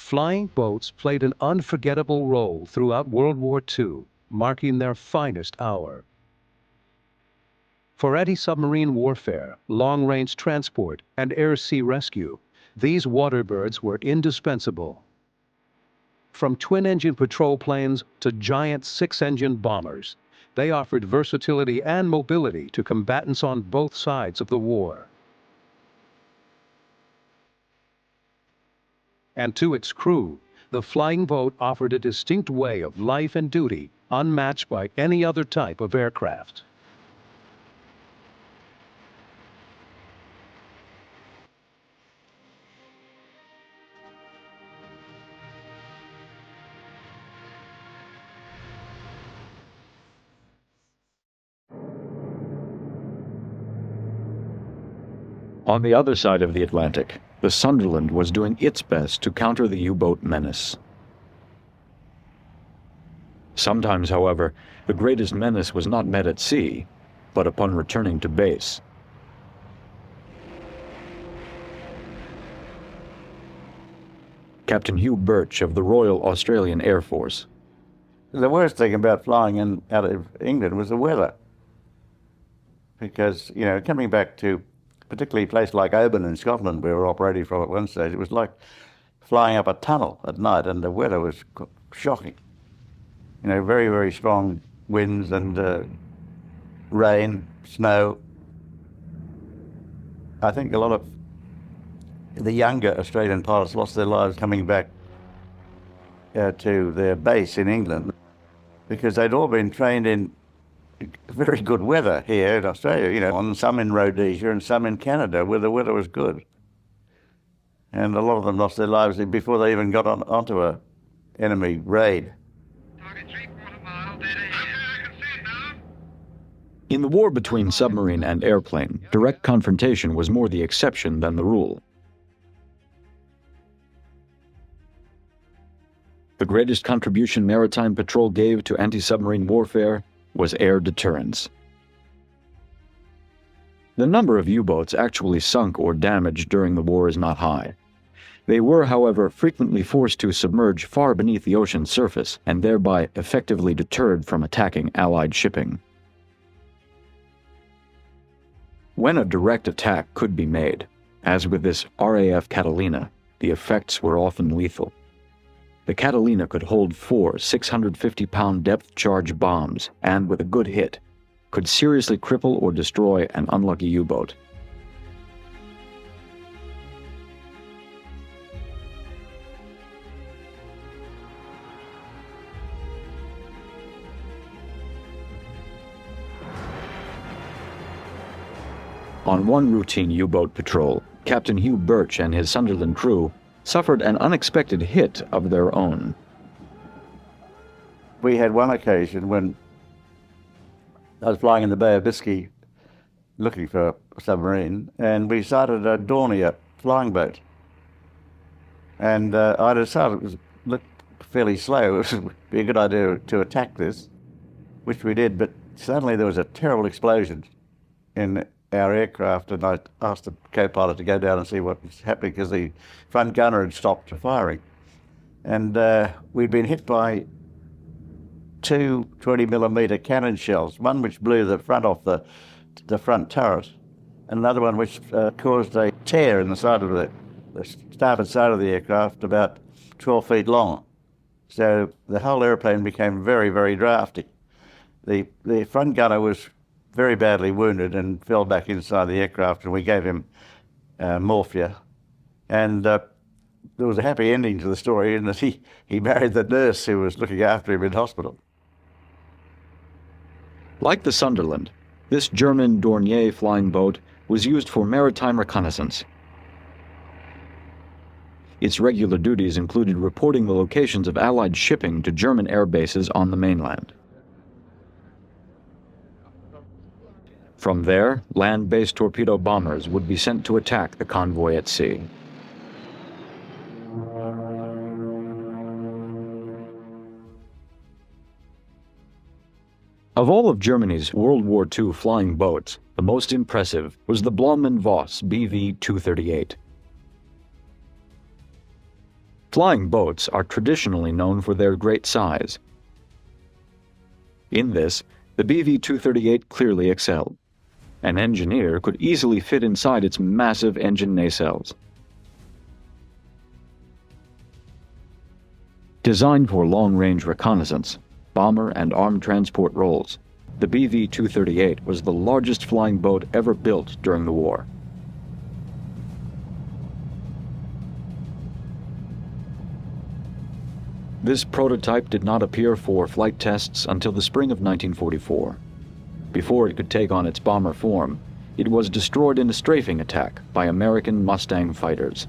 flying boats played an unforgettable role throughout World War II, marking their finest hour. For anti-submarine warfare, long-range transport, and air-sea rescue, these waterbirds were indispensable. From twin-engine patrol planes to giant six-engine bombers, they offered versatility and mobility to combatants on both sides of the war. And to its crew, the flying boat offered a distinct way of life and duty unmatched by any other type of aircraft. On the other side of the Atlantic, the Sunderland was doing its best to counter the U-boat menace. Sometimes, however, the greatest menace was not met at sea, but upon returning to base. Captain Hugh Birch of the Royal Australian Air Force. The worst thing about flying out of England was the weather. Because, coming back to particularly a place like Oban in Scotland, where we were operating from at one stage, it was like flying up a tunnel at night, and the weather was shocking. Very, very strong winds and rain, snow. I think a lot of the younger Australian pilots lost their lives coming back to their base in England because they'd all been trained in very good weather here in Australia, on some in Rhodesia and some in Canada where the weather was good. And a lot of them lost their lives before they even got onto a enemy raid. In the war between submarine and airplane, direct confrontation was more the exception than the rule. The greatest contribution maritime patrol gave to anti-submarine warfare was air deterrence. The number of U-boats actually sunk or damaged during the war is not high. They were, however, frequently forced to submerge far beneath the ocean's surface and thereby effectively deterred from attacking Allied shipping. When a direct attack could be made, as with this RAF Catalina, the effects were often lethal. The Catalina could hold 4 650-pound depth-charge bombs and, with a good hit, could seriously cripple or destroy an unlucky U-boat. On one routine U-boat patrol, Captain Hugh Birch and his Sunderland crew suffered an unexpected hit of their own. We had one occasion when I was flying in the Bay of Biscay looking for a submarine, and we sighted a Dornier flying boat. And I decided it looked fairly slow. It would be a good idea to attack this, which we did, but suddenly there was a terrible explosion in our aircraft, and I asked the co-pilot to go down and see what was happening because the front gunner had stopped firing. And we'd been hit by 2 20mm cannon shells, one which blew the front off the front turret, and another one which caused a tear in the side of the starboard side of the aircraft about 12 feet long. So the whole airplane became very, very drafty. The front gunner was very badly wounded and fell back inside the aircraft, and we gave him morphia. And there was a happy ending to the story in that he married the nurse who was looking after him in hospital. Like the Sunderland, this German Dornier flying boat was used for maritime reconnaissance. Its regular duties included reporting the locations of Allied shipping to German air bases on the mainland. From there, land-based torpedo bombers would be sent to attack the convoy at sea. Of all of Germany's World War II flying boats, the most impressive was the Blohm and Voss BV-238. Flying boats are traditionally known for their great size. In this, the BV-238 clearly excelled. An engineer could easily fit inside its massive engine nacelles. Designed for long-range reconnaissance, bomber and armed transport roles, the BV-238 was the largest flying boat ever built during the war. This prototype did not appear for flight tests until the spring of 1944. Before it could take on its bomber form, it was destroyed in a strafing attack by American Mustang fighters.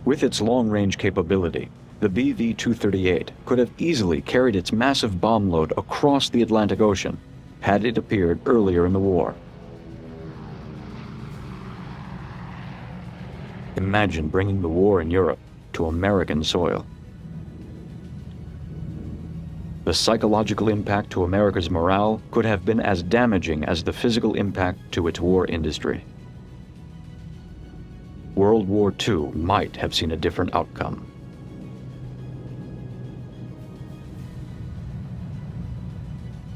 With its long-range capability, the BV-238 could have easily carried its massive bomb load across the Atlantic Ocean had it appeared earlier in the war. Imagine bringing the war in Europe to American soil. The psychological impact to America's morale could have been as damaging as the physical impact to its war industry. World War II might have seen a different outcome.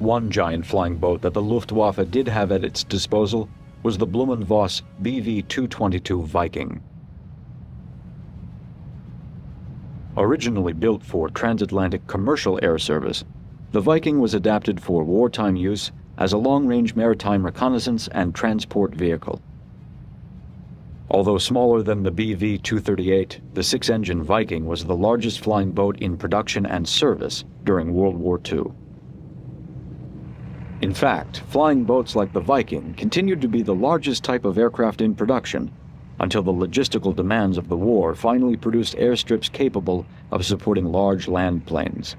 One giant flying boat that the Luftwaffe did have at its disposal was the Blohm & Voss BV-222 Viking. Originally built for transatlantic commercial air service, the Viking was adapted for wartime use as a long-range maritime reconnaissance and transport vehicle. Although smaller than the BV-238, the six-engine Viking was the largest flying boat in production and service during World War II. In fact, flying boats like the Viking continued to be the largest type of aircraft in production until the logistical demands of the war finally produced airstrips capable of supporting large land planes.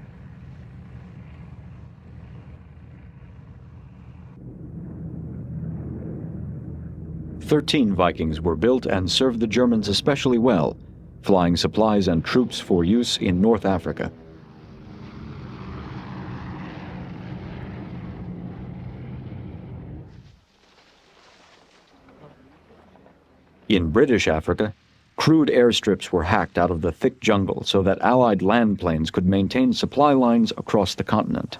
"13 Vikings were built and served the Germans especially well, flying supplies and troops for use in North Africa. In British Africa, crude airstrips were hacked out of the thick jungle so that Allied land planes could maintain supply lines across the continent.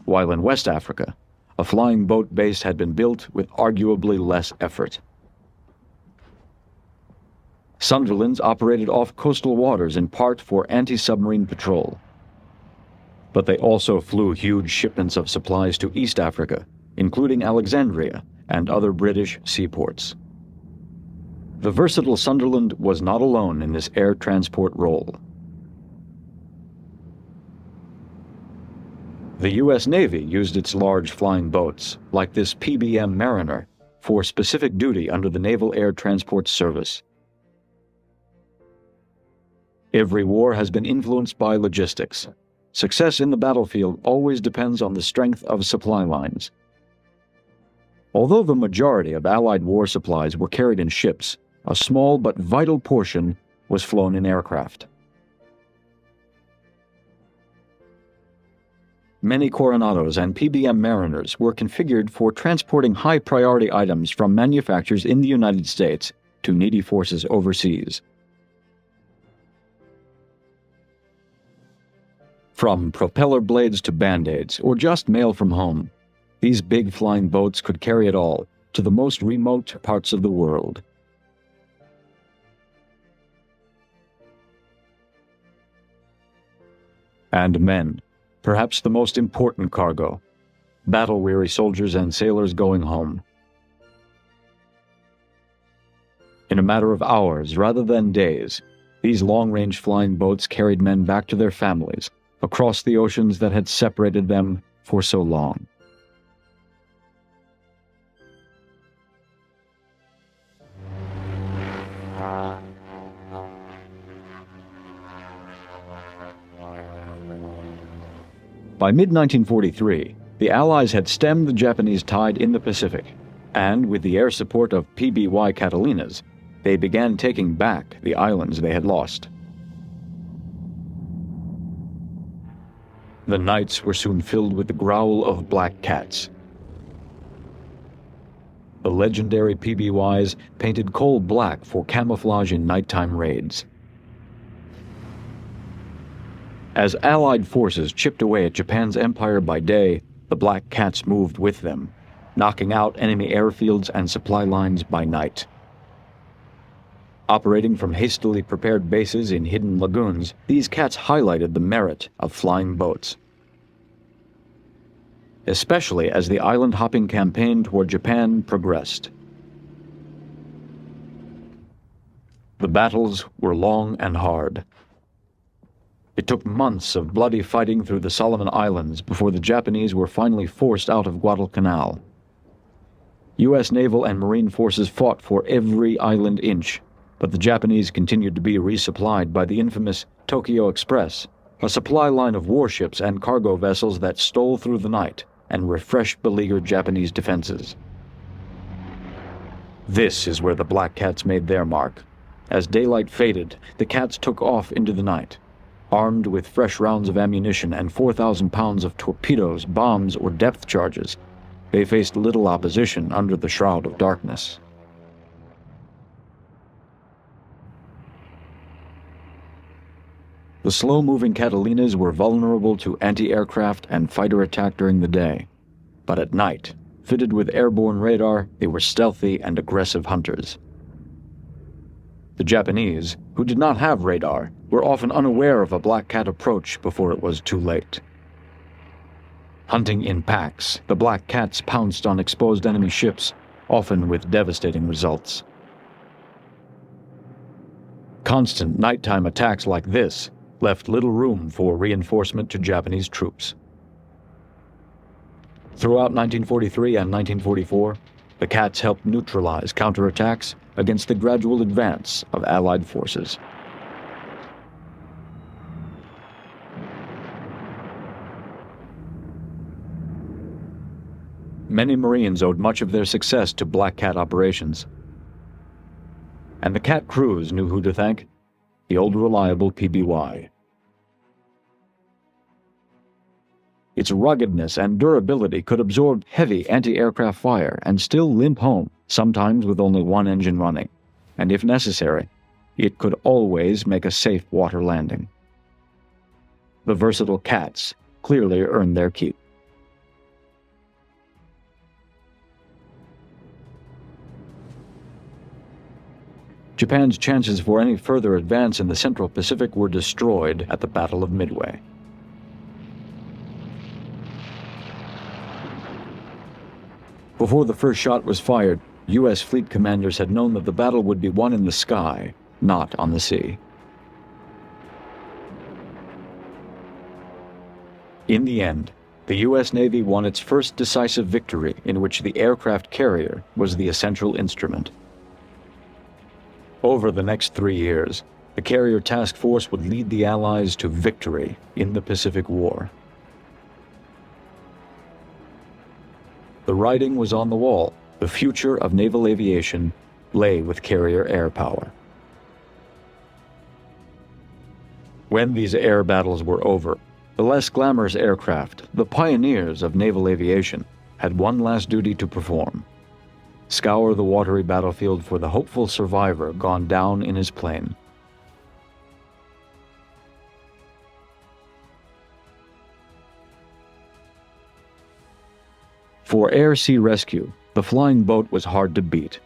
While in West Africa, a flying boat base had been built with arguably less effort. Sunderlands operated off coastal waters in part for anti-submarine patrol. But they also flew huge shipments of supplies to East Africa, including Alexandria and other British seaports. The versatile Sunderland was not alone in this air transport role. The U.S. Navy used its large flying boats, like this PBM Mariner, for specific duty under the Naval Air Transport Service. Every war has been influenced by logistics. Success in the battlefield always depends on the strength of supply lines. Although the majority of Allied war supplies were carried in ships, a small but vital portion was flown in aircraft. Many Coronados and PBM Mariners were configured for transporting high-priority items from manufacturers in the United States to needy forces overseas. From propeller blades to Band-Aids, or just mail from home, these big flying boats could carry it all to the most remote parts of the world. And men, perhaps the most important cargo, battle-weary soldiers and sailors going home. In a matter of hours rather than days, these long-range flying boats carried men back to their families across the oceans that had separated them for so long. By mid-1943, the Allies had stemmed the Japanese tide in the Pacific, and with the air support of PBY Catalinas, they began taking back the islands they had lost. The nights were soon filled with the growl of black cats. The legendary PBYs painted coal black for camouflage in nighttime raids. As Allied forces chipped away at Japan's empire by day, the Black Cats moved with them, knocking out enemy airfields and supply lines by night. Operating from hastily prepared bases in hidden lagoons, these cats highlighted the merit of flying boats. Especially as the island-hopping campaign toward Japan progressed. The battles were long and hard. It took months of bloody fighting through the Solomon Islands before the Japanese were finally forced out of Guadalcanal. U.S. naval and marine forces fought for every island inch, but the Japanese continued to be resupplied by the infamous Tokyo Express, a supply line of warships and cargo vessels that stole through the night and refreshed beleaguered Japanese defenses. This is where the Black Cats made their mark. As daylight faded, the Cats took off into the night. Armed with fresh rounds of ammunition and 4,000 pounds of torpedoes, bombs, or depth charges, they faced little opposition under the shroud of darkness. The slow-moving Catalinas were vulnerable to anti-aircraft and fighter attack during the day, but at night, fitted with airborne radar, they were stealthy and aggressive hunters. The Japanese, who did not have radar, were often unaware of a Black Cat approach before it was too late. Hunting in packs, the Black Cats pounced on exposed enemy ships, often with devastating results. Constant nighttime attacks like this left little room for reinforcement to Japanese troops. Throughout 1943 and 1944, the Cats helped neutralize counterattacks against the gradual advance of Allied forces. Many Marines owed much of their success to Black Cat operations. And the Cat crews knew who to thank: the old reliable PBY. Its ruggedness and durability could absorb heavy anti-aircraft fire and still limp home, sometimes with only one engine running, and if necessary, it could always make a safe water landing. The versatile Cats clearly earned their keep. Japan's chances for any further advance in the Central Pacific were destroyed at the Battle of Midway. Before the first shot was fired, U.S. fleet commanders had known that the battle would be won in the sky, not on the sea. In the end, the U.S. Navy won its first decisive victory in which the aircraft carrier was the essential instrument. Over the next 3 years, the carrier task force would lead the Allies to victory in the Pacific War. The writing was on the wall. The future of naval aviation lay with carrier air power. When these air battles were over, the less glamorous aircraft, the pioneers of naval aviation, had one last duty to perform: scour the watery battlefield for the hopeful survivor gone down in his plane. For air-sea rescue, the flying boat was hard to beat.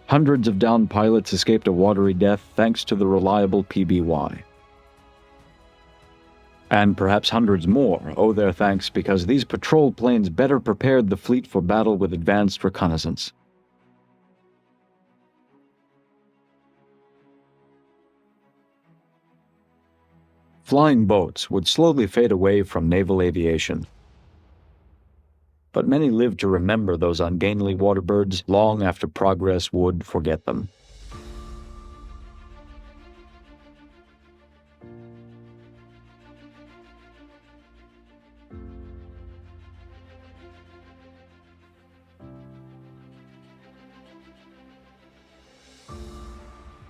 Hundreds of downed pilots escaped a watery death thanks to the reliable PBY. And perhaps hundreds more owe their thanks because these patrol planes better prepared the fleet for battle with advanced reconnaissance. Flying boats would slowly fade away from naval aviation. But many lived to remember those ungainly waterbirds long after progress would forget them.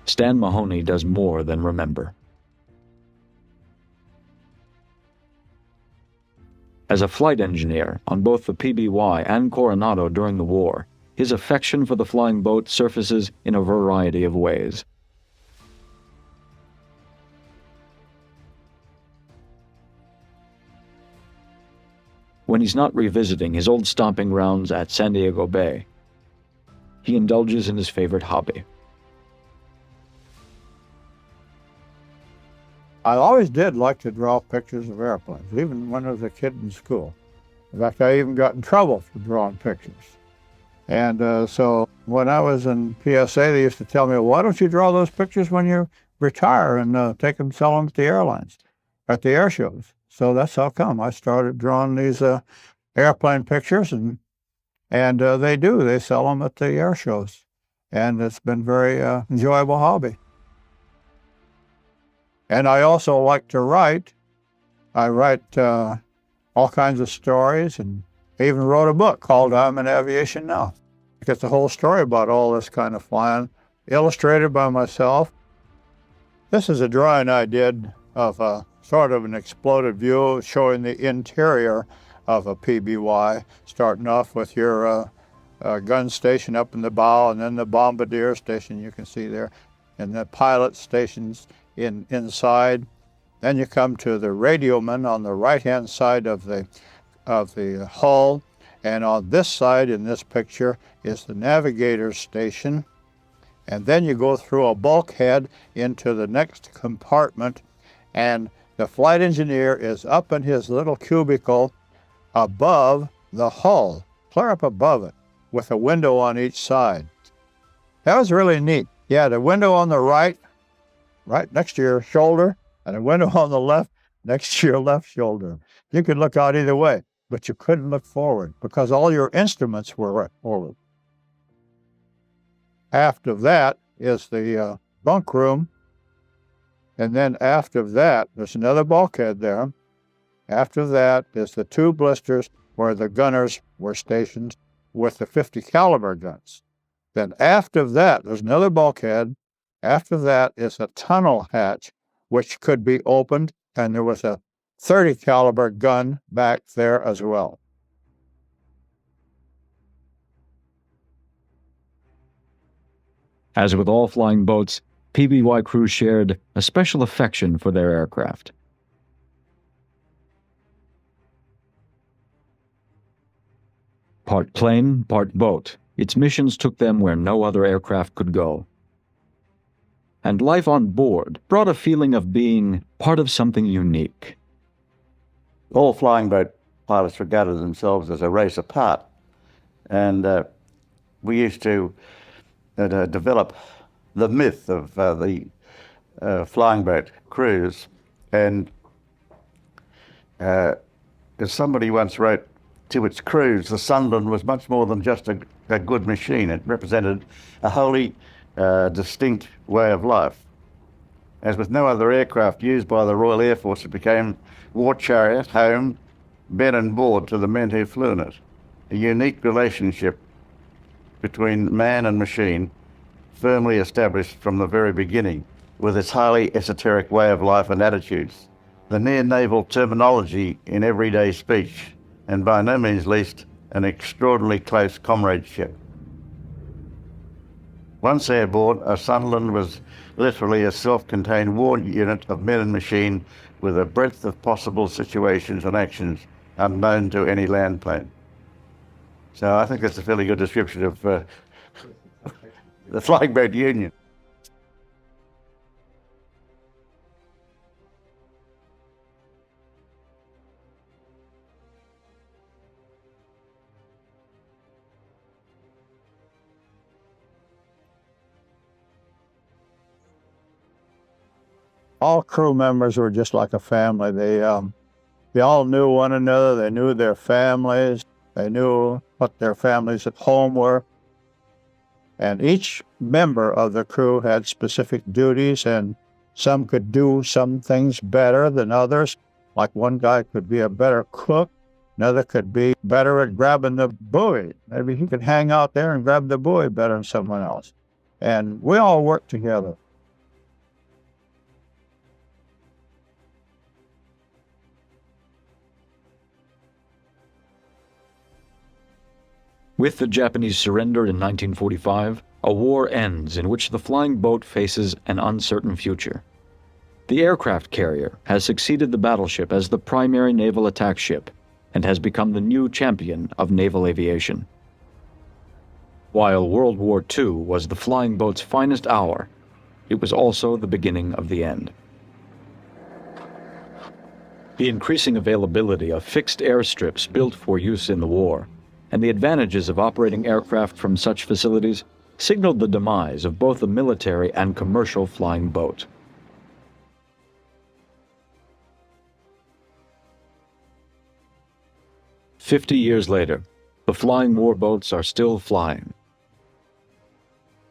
Stan Mahoney does more than remember. As a flight engineer on both the PBY and Coronado during the war, his affection for the flying boat surfaces in a variety of ways. When he's not revisiting his old stomping grounds at San Diego Bay, he indulges in his favorite hobby. I always did like to draw pictures of airplanes, even when I was a kid in school. In fact, I even got in trouble for drawing pictures. And so when I was in PSA, they used to tell me, why don't you draw those pictures when you retire and take them, sell them at the airlines, at the air shows? So that's how come I started drawing these airplane pictures, and they sell them at the air shows. And it's been a very enjoyable hobby. And I also like to write. I write all kinds of stories, and I even wrote a book called I'm in Aviation Now. It's the whole story about all this kind of flying, illustrated by myself. This is a drawing I did of sort of an exploded view showing the interior of a PBY, starting off with your gun station up in the bow, and then the bombardier station you can see there, and the pilot stations inside. Then you come to the radioman on the right-hand side of the hull, and on this side in this picture is the navigator's station. And then you go through a bulkhead into the next compartment, and the flight engineer is up in his little cubicle above the hull, clear up above it, with a window on each side. That was really neat. Yeah, the window on the right next to your shoulder, and a window on the left next to your left shoulder. You could look out either way, but you couldn't look forward because all your instruments were forward. Aft of that is the bunk room, and then aft of that, there's another bulkhead there. After that is the two blisters where the gunners were stationed with the 50 caliber guns. Then aft of that, there's another bulkhead. After that is a tunnel hatch, which could be opened, and there was a 30 caliber gun back there as well. As with all flying boats, PBY crew shared a special affection for their aircraft. Part plane, part boat, its missions took them where no other aircraft could go. And life on board brought a feeling of being part of something unique. All flying boat pilots regarded themselves as a race apart, and we used to develop the myth of the flying boat crews. And as somebody once wrote to its crews, the Sunderland was much more than just a good machine. It represented a wholly distinct way of life. As with no other aircraft used by the Royal Air Force, it became war chariot, home, bed and board to the men who flew in it. A unique relationship between man and machine, firmly established from the very beginning, with its highly esoteric way of life and attitudes, the near-naval terminology in everyday speech, and by no means least, an extraordinarily close comradeship. Once airborne, a Sunderland was literally a self-contained war unit of men and machine with a breadth of possible situations and actions unknown to any land plane. So I think that's a fairly good description of the Flying Boat Union. All crew members were just like a family. They all knew one another. They knew their families. They knew what their families at home were. And each member of the crew had specific duties, and some could do some things better than others. Like one guy could be a better cook. Another could be better at grabbing the buoy. Maybe he could hang out there and grab the buoy better than someone else. And we all worked together. With the Japanese surrender in 1945, a war ends in which the flying boat faces an uncertain future. The aircraft carrier has succeeded the battleship as the primary naval attack ship and has become the new champion of naval aviation. While World War II was the flying boat's finest hour, it was also the beginning of the end. The increasing availability of fixed airstrips built for use in the war, and the advantages of operating aircraft from such facilities, signaled the demise of both the military and commercial flying boat. "50 years later, the flying warboats are still flying,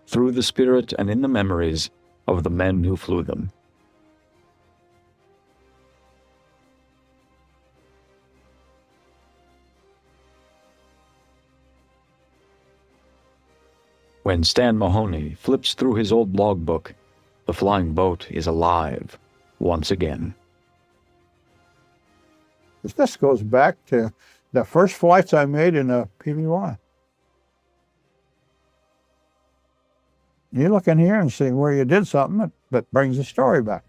through the spirit and in the memories of the men who flew them." When Stan Mahoney flips through his old logbook, the flying boat is alive once again. This goes back to the first flights I made in a PBY. You look in here and see where you did something that brings the story back.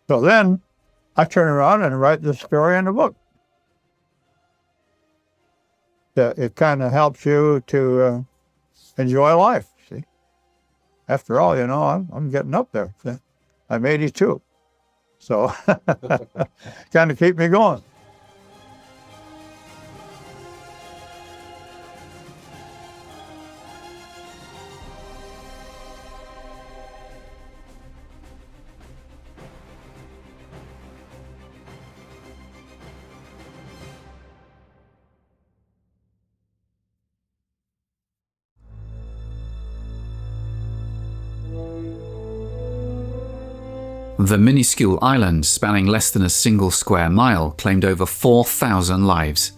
So then I turn around and write this story in the book. It kind of helps you to enjoy life, see. After all, you know, I'm getting up there. I'm 82. So kind of keep me going. The minuscule island, spanning less than a single square mile, claimed over 4,000 lives.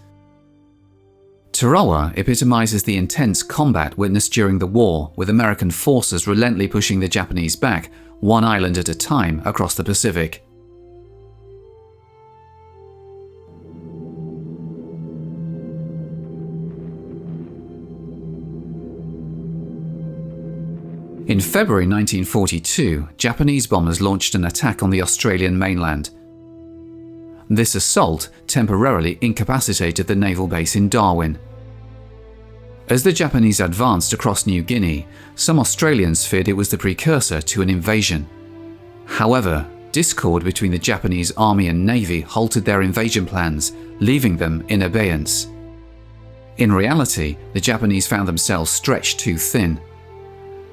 Tarawa epitomizes the intense combat witnessed during the war, with American forces relentlessly pushing the Japanese back, one island at a time, across the Pacific. In February 1942, Japanese bombers launched an attack on the Australian mainland. This assault temporarily incapacitated the naval base in Darwin. As the Japanese advanced across New Guinea, some Australians feared it was the precursor to an invasion. However, discord between the Japanese Army and Navy halted their invasion plans, leaving them in abeyance. In reality, the Japanese found themselves stretched too thin.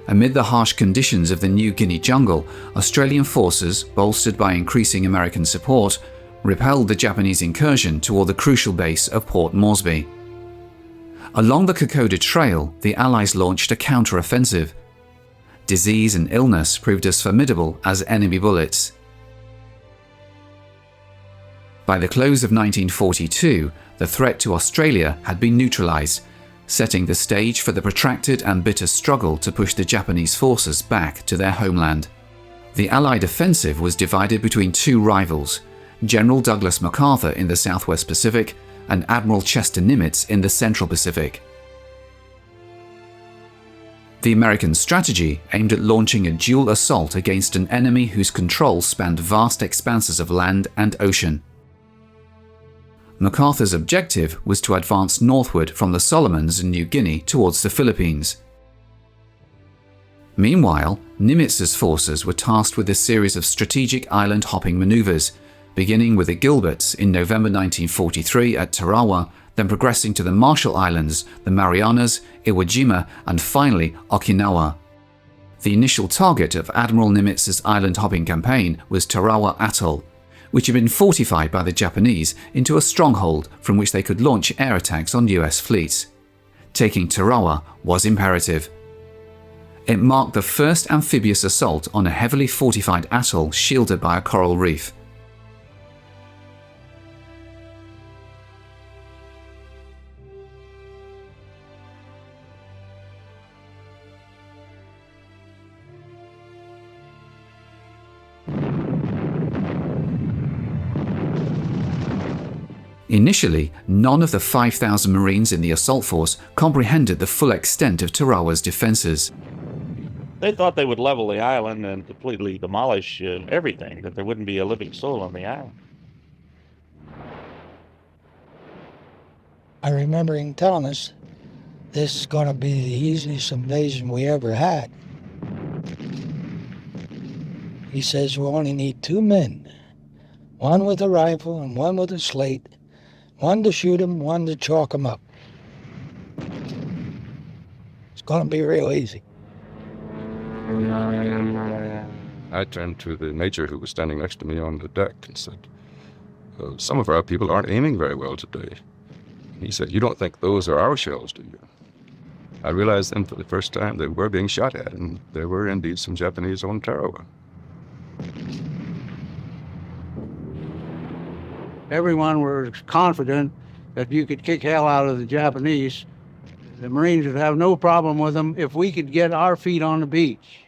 Amid the harsh conditions of the New Guinea jungle, Australian forces, bolstered by increasing American support, repelled the Japanese incursion toward the crucial base of Port Moresby. Along the Kokoda Trail, the Allies launched a counter-offensive. Disease and illness proved as formidable as enemy bullets. By the close of 1942, the threat to Australia had been neutralized, setting the stage for the protracted and bitter struggle to push the Japanese forces back to their homeland. The Allied offensive was divided between two rivals, General Douglas MacArthur in the Southwest Pacific and Admiral Chester Nimitz in the Central Pacific. The American strategy aimed at launching a dual assault against an enemy whose control spanned vast expanses of land and ocean. MacArthur's objective was to advance northward from the Solomons and New Guinea towards the Philippines. Meanwhile, Nimitz's forces were tasked with a series of strategic island-hopping maneuvers, beginning with the Gilberts in November 1943 at Tarawa, then progressing to the Marshall Islands, the Marianas, Iwo Jima, and finally Okinawa. The initial target of Admiral Nimitz's island-hopping campaign was Tarawa Atoll, which had been fortified by the Japanese into a stronghold from which they could launch air attacks on US fleets. Taking Tarawa was imperative. It marked the first amphibious assault on a heavily fortified atoll shielded by a coral reef. Initially, none of the 5,000 Marines in the assault force comprehended the full extent of Tarawa's defenses. They thought they would level the island and completely demolish everything, that there wouldn't be a living soul on the island. I remember him telling us, this is going to be the easiest invasion we ever had. He says we only need 2 men, one with a rifle and one with a slate, one to shoot him, one to chalk him up. It's going to be real easy. I turned to the major who was standing next to me on the deck and said, some of our people aren't aiming very well today. He said, you don't think those are our shells, do you? I realized then for the first time they were being shot at, and there were indeed some Japanese on Tarawa. Everyone was confident that you could kick hell out of the Japanese. The Marines would have no problem with them if we could get our feet on the beach.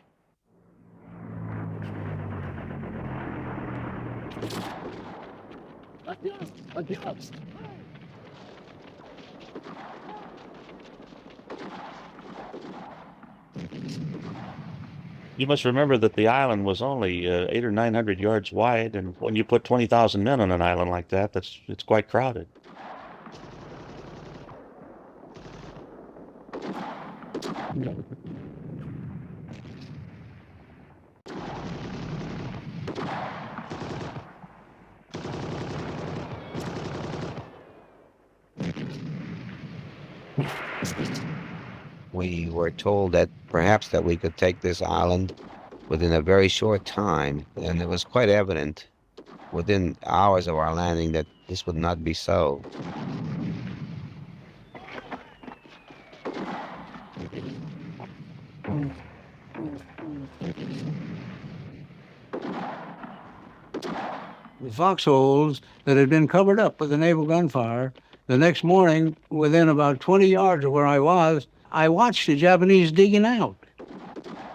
You must remember that the island was only 800 or 900 yards wide, and when you put 20,000 men on an island like that, it's quite crowded. We were told that perhaps that we could take this island within a very short time, and it was quite evident within hours of our landing that this would not be so. The foxholes that had been covered up with the naval gunfire, the next morning, within about 20 yards of where I was, I watched the Japanese digging out.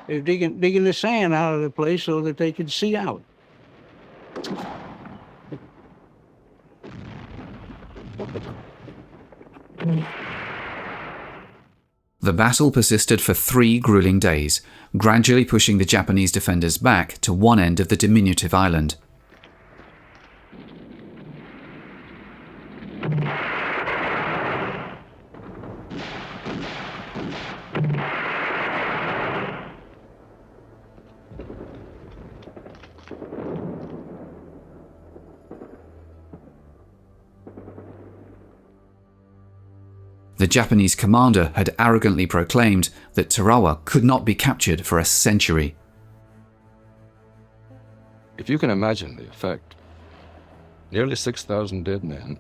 They were digging the sand out of the place so that they could see out. The battle persisted for 3 grueling days, gradually pushing the Japanese defenders back to one end of the diminutive island. The Japanese commander had arrogantly proclaimed that Tarawa could not be captured for a century. If you can imagine the effect, nearly 6,000 dead men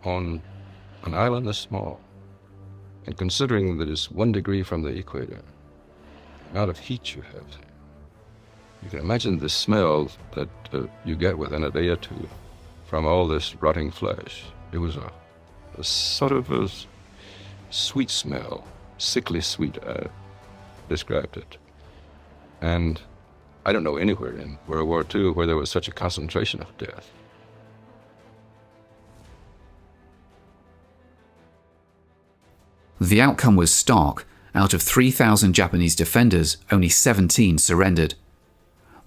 on an island this small, and considering that it's 1 degree from the equator, the amount of heat you have, you can imagine the smell that you get within a day or two from all this rotting flesh. It was a sort of a sweet smell, sickly sweet, described it. And I don't know anywhere in World War II where there was such a concentration of death. The outcome was stark. Out of 3,000 Japanese defenders, only 17 surrendered.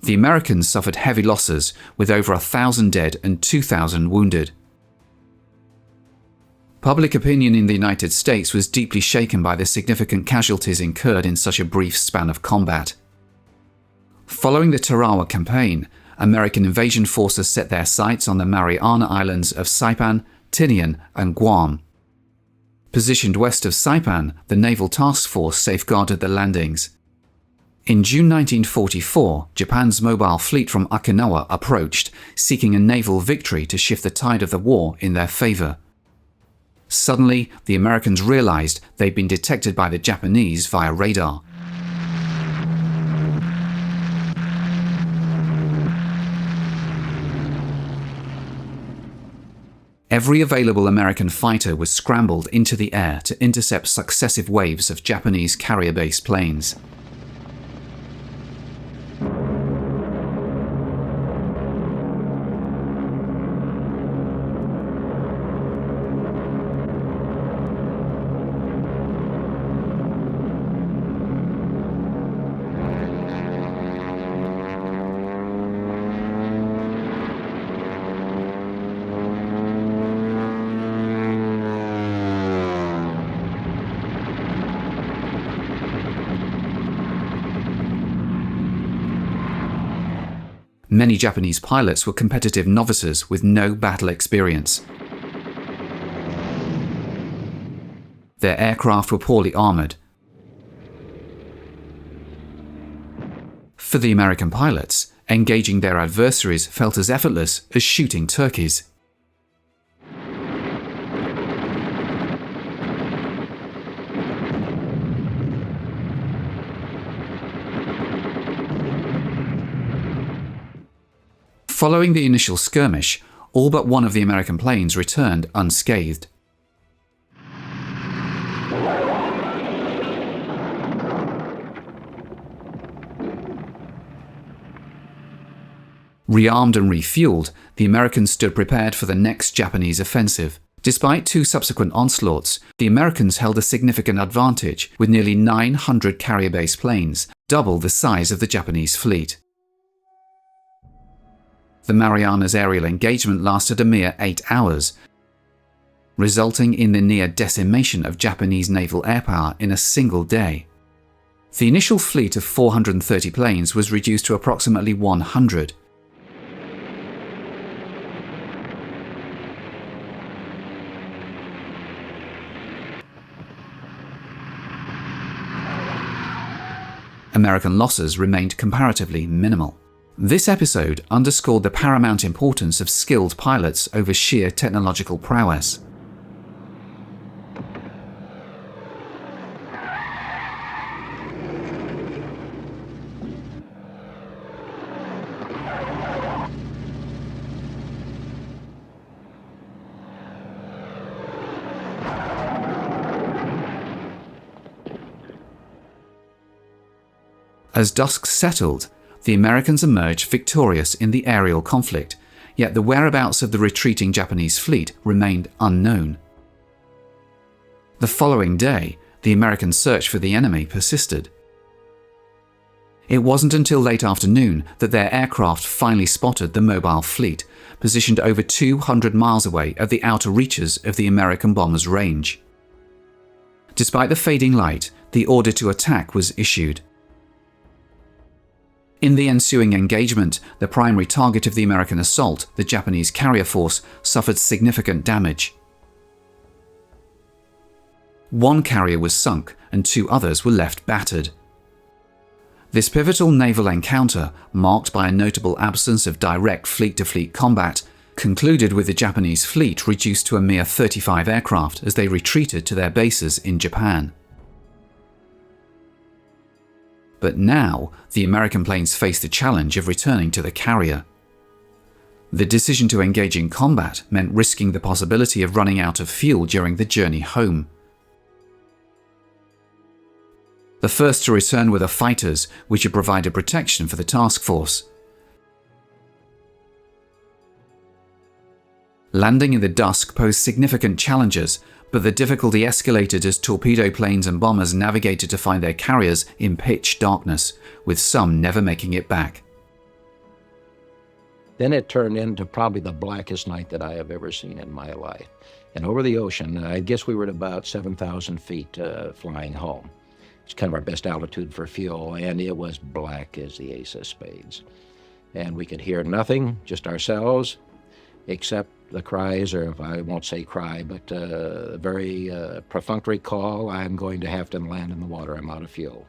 The Americans suffered heavy losses, with over 1,000 dead and 2,000 wounded. Public opinion in the United States was deeply shaken by the significant casualties incurred in such a brief span of combat. Following the Tarawa Campaign, American invasion forces set their sights on the Mariana Islands of Saipan, Tinian, and Guam. Positioned west of Saipan, the Naval Task Force safeguarded the landings. In June 1944, Japan's mobile fleet from Okinawa approached, seeking a naval victory to shift the tide of the war in their favor. Suddenly, the Americans realized they'd been detected by the Japanese via radar. Every available American fighter was scrambled into the air to intercept successive waves of Japanese carrier-based planes. Many Japanese pilots were competitive novices with no battle experience. Their aircraft were poorly armoured. For the American pilots, engaging their adversaries felt as effortless as shooting turkeys. Following the initial skirmish, all but one of the American planes returned unscathed. Rearmed and refueled, the Americans stood prepared for the next Japanese offensive. Despite two subsequent onslaughts, the Americans held a significant advantage with nearly 900 carrier-based planes, double the size of the Japanese fleet. The Marianas aerial engagement lasted a mere 8 hours, resulting in the near decimation of Japanese naval airpower in a single day. The initial fleet of 430 planes was reduced to approximately 100. American losses remained comparatively minimal. This episode underscored the paramount importance of skilled pilots over sheer technological prowess. As dusk settled, the Americans emerged victorious in the aerial conflict, yet the whereabouts of the retreating Japanese fleet remained unknown. The following day, the American search for the enemy persisted. It wasn't until late afternoon that their aircraft finally spotted the mobile fleet, positioned over 200 miles away at the outer reaches of the American bomber's range. Despite the fading light, the order to attack was issued. In the ensuing engagement, the primary target of the American assault, the Japanese carrier force, suffered significant damage. One carrier was sunk and 2 others were left battered. This pivotal naval encounter, marked by a notable absence of direct fleet-to-fleet combat, concluded with the Japanese fleet reduced to a mere 35 aircraft as they retreated to their bases in Japan. But now, the American planes faced the challenge of returning to the carrier. The decision to engage in combat meant risking the possibility of running out of fuel during the journey home. The first to return were the fighters, which had provided protection for the task force. Landing in the dusk posed significant challenges, but the difficulty escalated as torpedo planes and bombers navigated to find their carriers in pitch darkness, with some never making it back. Then it turned into probably the blackest night that I have ever seen in my life. And over the ocean, I guess we were at about 7,000 feet flying home. It's kind of our best altitude for fuel, and it was black as the ace of spades. And we could hear nothing, just ourselves, except the cries, or I won't say cry, but a very perfunctory call, I'm going to have to land in the water, I'm out of fuel.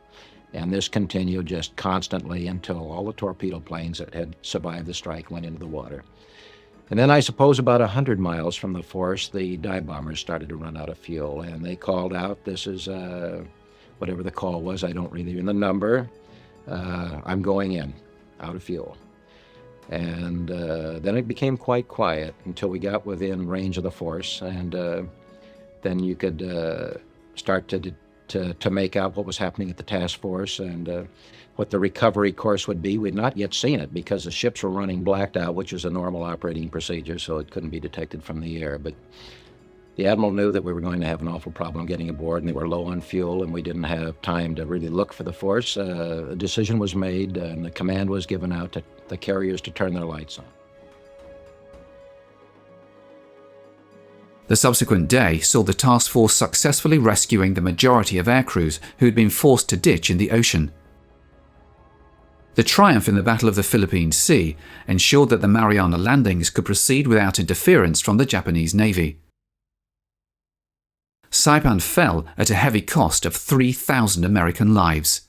And this continued just constantly until all the torpedo planes that had survived the strike went into the water. And then I suppose about 100 miles from the force, the dive bombers started to run out of fuel, and they called out, this is whatever the call was, I don't really know the number, I'm going in, out of fuel. And then it became quite quiet until we got within range of the force, and then you could start to make out what was happening at the task force and what the recovery course would be. We'd not yet seen it because the ships were running blacked out, which is a normal operating procedure, so it couldn't be detected from the air. But the Admiral knew that we were going to have an awful problem getting aboard, and they were low on fuel, and we didn't have time to really look for the force. A decision was made, and the command was given out to the carriers to turn their lights on. The subsequent day saw the task force successfully rescuing the majority of aircrews who had been forced to ditch in the ocean. The triumph in the Battle of the Philippine Sea ensured that the Mariana landings could proceed without interference from the Japanese Navy. Saipan fell at a heavy cost of 3,000 American lives.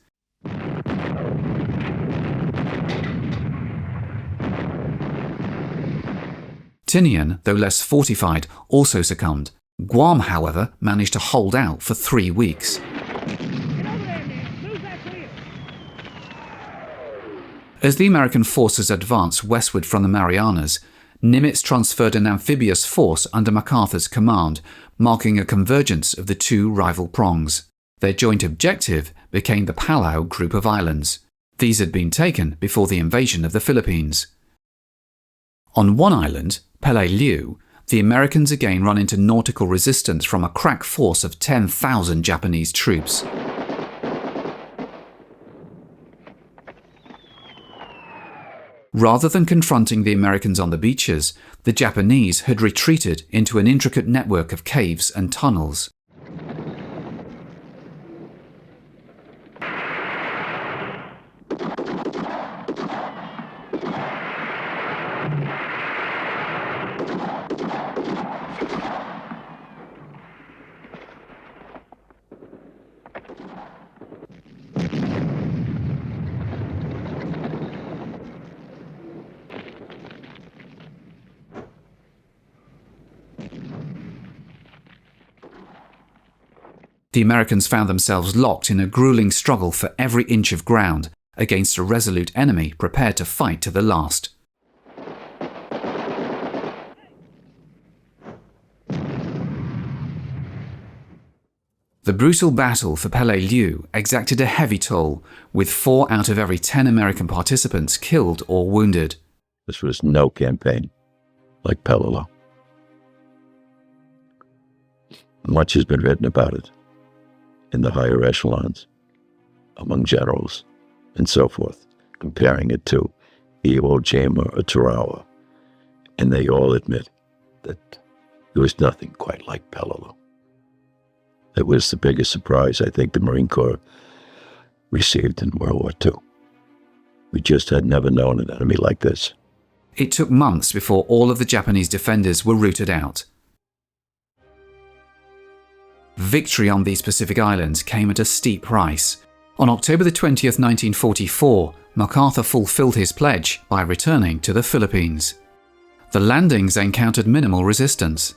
Tinian, though less fortified, also succumbed. Guam, however, managed to hold out for 3 weeks. As the American forces advanced westward from the Marianas, Nimitz transferred an amphibious force under MacArthur's command, marking a convergence of the two rival prongs. Their joint objective became the Palau group of islands. These had been taken before the invasion of the Philippines. On one island, Peleliu, the Americans again run into nautical resistance from a crack force of 10,000 Japanese troops. Rather than confronting the Americans on the beaches, the Japanese had retreated into an intricate network of caves and tunnels. The Americans found themselves locked in a grueling struggle for every inch of ground against a resolute enemy prepared to fight to the last. The brutal battle for Peleliu exacted a heavy toll, with 4 out of every 10 American participants killed or wounded. This was no campaign like Peleliu. Much has been written about it in the higher echelons, among generals, and so forth, comparing it to Iwo Jima or Tarawa, and they all admit that there was nothing quite like Peleliu. It was the biggest surprise I think the Marine Corps received in World War II. We just had never known an enemy like this. It took months before all of the Japanese defenders were rooted out. Victory on these Pacific islands came at a steep price. On October 20th, 1944, MacArthur fulfilled his pledge by returning to the Philippines. The landings encountered minimal resistance.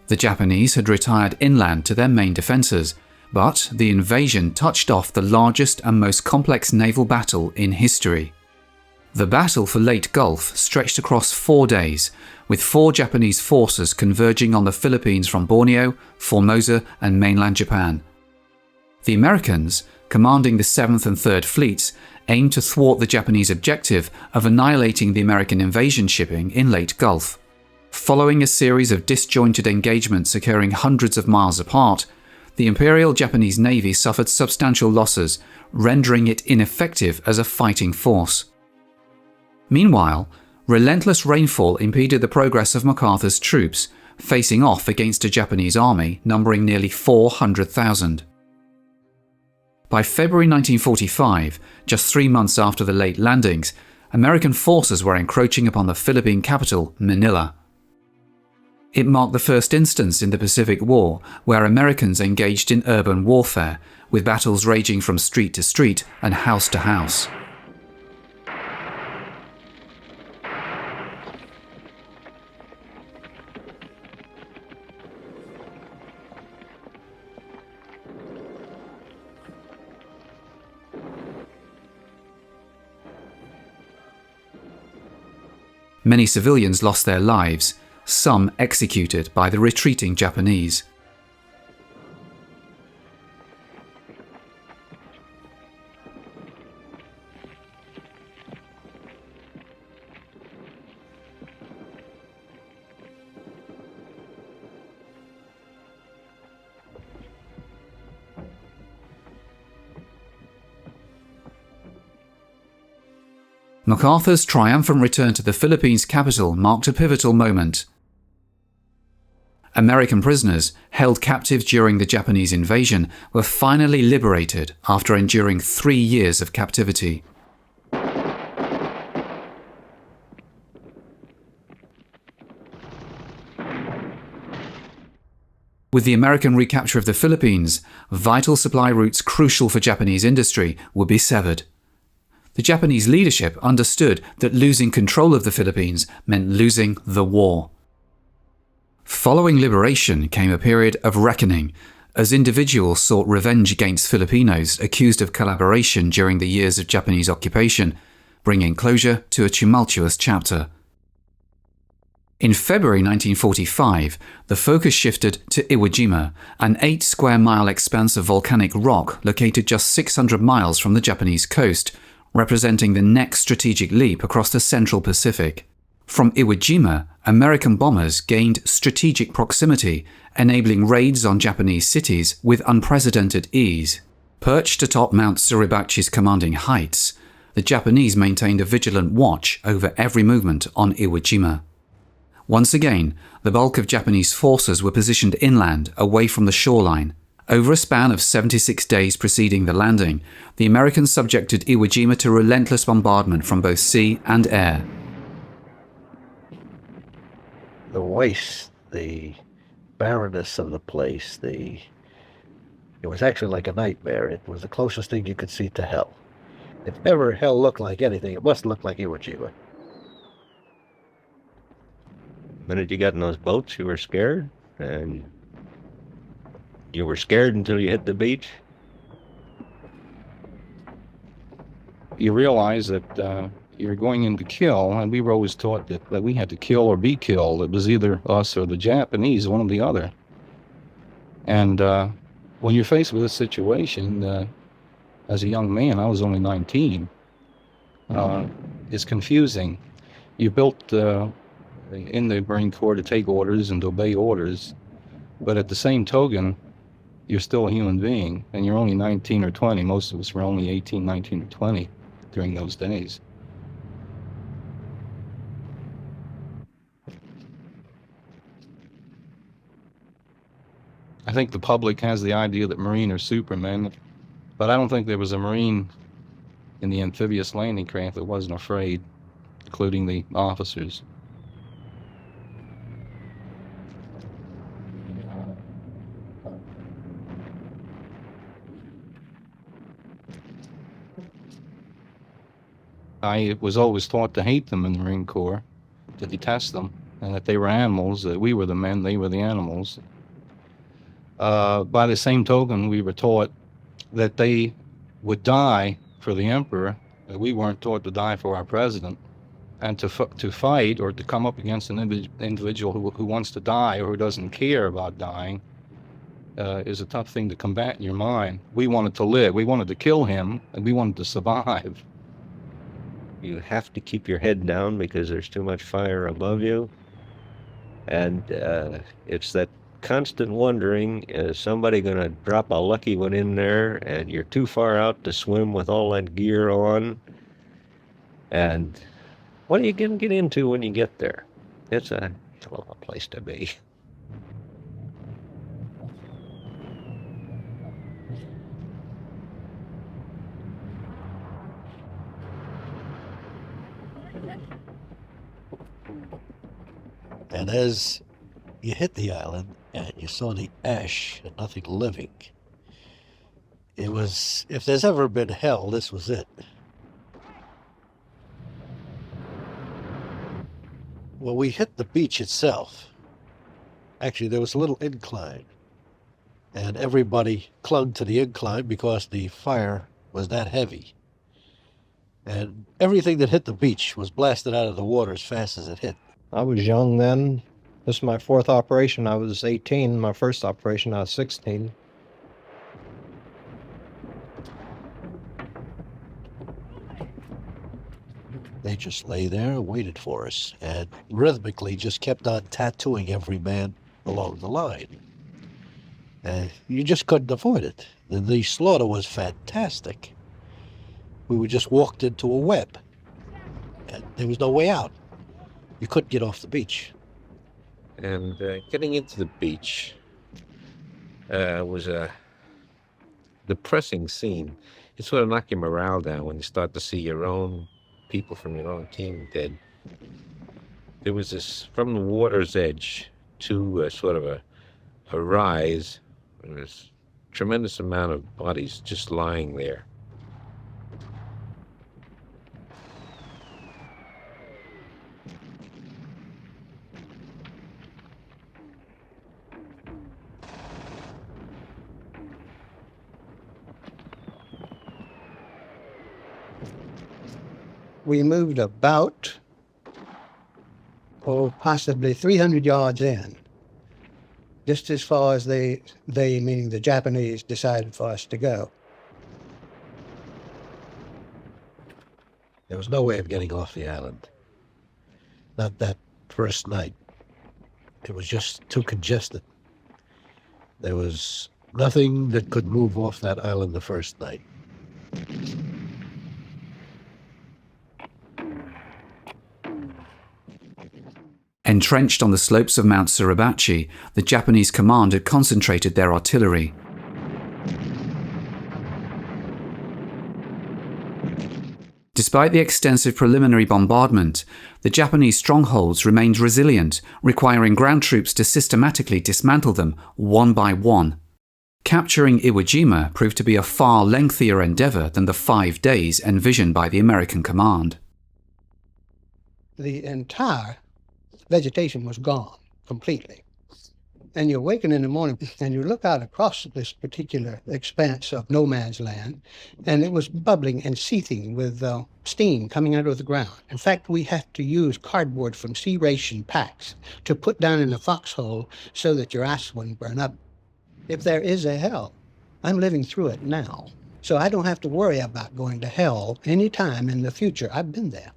The Japanese had retired inland to their main defences, but the invasion touched off the largest and most complex naval battle in history. The battle for Leyte Gulf stretched across 4 days, with 4 Japanese forces converging on the Philippines from Borneo, Formosa and mainland Japan. The Americans, commanding the 7th and 3rd Fleets, aimed to thwart the Japanese objective of annihilating the American invasion shipping in Leyte Gulf. Following a series of disjointed engagements occurring hundreds of miles apart, the Imperial Japanese Navy suffered substantial losses, rendering it ineffective as a fighting force. Meanwhile, relentless rainfall impeded the progress of MacArthur's troops, facing off against a Japanese army numbering nearly 400,000. By February 1945, just 3 months after the late landings, American forces were encroaching upon the Philippine capital, Manila. It marked the first instance in the Pacific War where Americans engaged in urban warfare, with battles raging from street to street and house to house. Many civilians lost their lives, some executed by the retreating Japanese. MacArthur's triumphant return to the Philippines capital marked a pivotal moment. American prisoners, held captive during the Japanese invasion, were finally liberated after enduring 3 years of captivity. With the American recapture of the Philippines, vital supply routes crucial for Japanese industry would be severed. The Japanese leadership understood that losing control of the Philippines meant losing the war. Following liberation came a period of reckoning, as individuals sought revenge against Filipinos accused of collaboration during the years of Japanese occupation, bringing closure to a tumultuous chapter. In February 1945, the focus shifted to Iwo Jima, an 8-square-mile expanse of volcanic rock located just 600 miles from the Japanese coast, representing the next strategic leap across the Central Pacific. From Iwo Jima, American bombers gained strategic proximity, enabling raids on Japanese cities with unprecedented ease. Perched atop Mount Suribachi's commanding heights, the Japanese maintained a vigilant watch over every movement on Iwo Jima. Once again, the bulk of Japanese forces were positioned inland, away from the shoreline. Over a span of 76 days preceding the landing, the Americans subjected Iwo Jima to relentless bombardment from both sea and air. The waste, the barrenness of the place, it was actually like a nightmare. It was the closest thing you could see to hell. If ever hell looked like anything, it must look like Iwo Jima. The minute you got in those boats, you were scared, and you were scared until you hit the beach. You realize that you're going in to kill, and we were always taught that we had to kill or be killed. It was either us or the Japanese, one or the other. And when you're faced with this situation, as a young man, I was only 19, it's confusing. You built in the Marine Corps to take orders and to obey orders, but at the same token, you're still a human being, and you're only 19 or 20. Most of us were only 18, 19, or 20 during those days. I think the public has the idea that Marine are Supermen, but I don't think there was a Marine in the amphibious landing craft that wasn't afraid, including the officers. I was always taught to hate them in the Marine Corps, to detest them, and that they were animals, that we were the men, they were the animals. By the same token, we were taught that they would die for the emperor, that we weren't taught to die for our president. And to fight or to come up against an individual who wants to die or who doesn't care about dying is a tough thing to combat in your mind. We wanted to live, we wanted to kill him, and we wanted to survive. You have to keep your head down because there's too much fire above you. And it's that constant wondering, is somebody going to drop a lucky one in there and you're too far out to swim with all that gear on? And what are you going to get into when you get there? It's a hell of a place to be. And as you hit the island and you saw the ash and nothing living, it was, if there's ever been hell, this was it. Well, we hit the beach itself. Actually, there was a little incline, and everybody clung to the incline because the fire was that heavy. And everything that hit the beach was blasted out of the water as fast as it hit. I was young then. This is my fourth operation. I was 18. My first operation, I was 16. They just lay there and waited for us, and rhythmically just kept on tattooing every man along the line. And you just couldn't avoid it. The slaughter was fantastic. We were just walked into a web, and there was no way out. You couldn't get off the beach. And getting into the beach was a depressing scene. It sort of knocked your morale down when you start to see your own people from your own team dead. There was this, from the water's edge to sort of a a rise. There's a tremendous amount of bodies just lying there. We moved about, possibly 300 yards in, just as far as they meaning the Japanese, decided for us to go. There was no way of getting off the island. Not that first night. It was just too congested. There was nothing that could move off that island the first night. Entrenched on the slopes of Mount Suribachi, the Japanese command had concentrated their artillery. Despite the extensive preliminary bombardment, the Japanese strongholds remained resilient, requiring ground troops to systematically dismantle them one by one. Capturing Iwo Jima proved to be a far lengthier endeavour than the 5 days envisioned by the American command. The entire vegetation was gone completely. And you awaken in the morning and you look out across this particular expanse of no man's land, and it was bubbling and seething with steam coming out of the ground. In fact, we had to use cardboard from sea ration packs to put down in the foxhole so that your ass wouldn't burn up. If there is a hell, I'm living through it now. So I don't have to worry about going to hell anytime in the future. I've been there.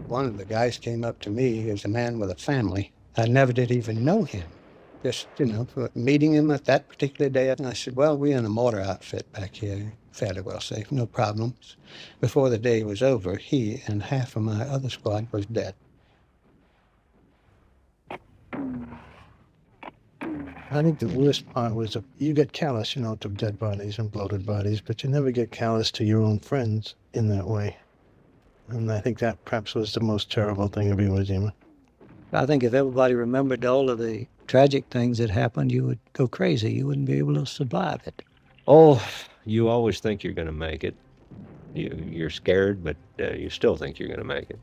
One of the guys came up to me. He was a man with a family. I never did even know him. Just, meeting him at that particular day. And I said, well, we're in a mortar outfit back here. Fairly well safe, no problems. Before the day was over, he and half of my other squad was dead. I think the worst part was you get callous, to dead bodies and bloated bodies, but you never get callous to your own friends in that way. And I think that perhaps was the most terrible thing of Iwo Jima. I think if everybody remembered all of the tragic things that happened, you would go crazy. You wouldn't be able to survive it. Oh, you always think you're going to make it. You're scared, but you still think you're going to make it.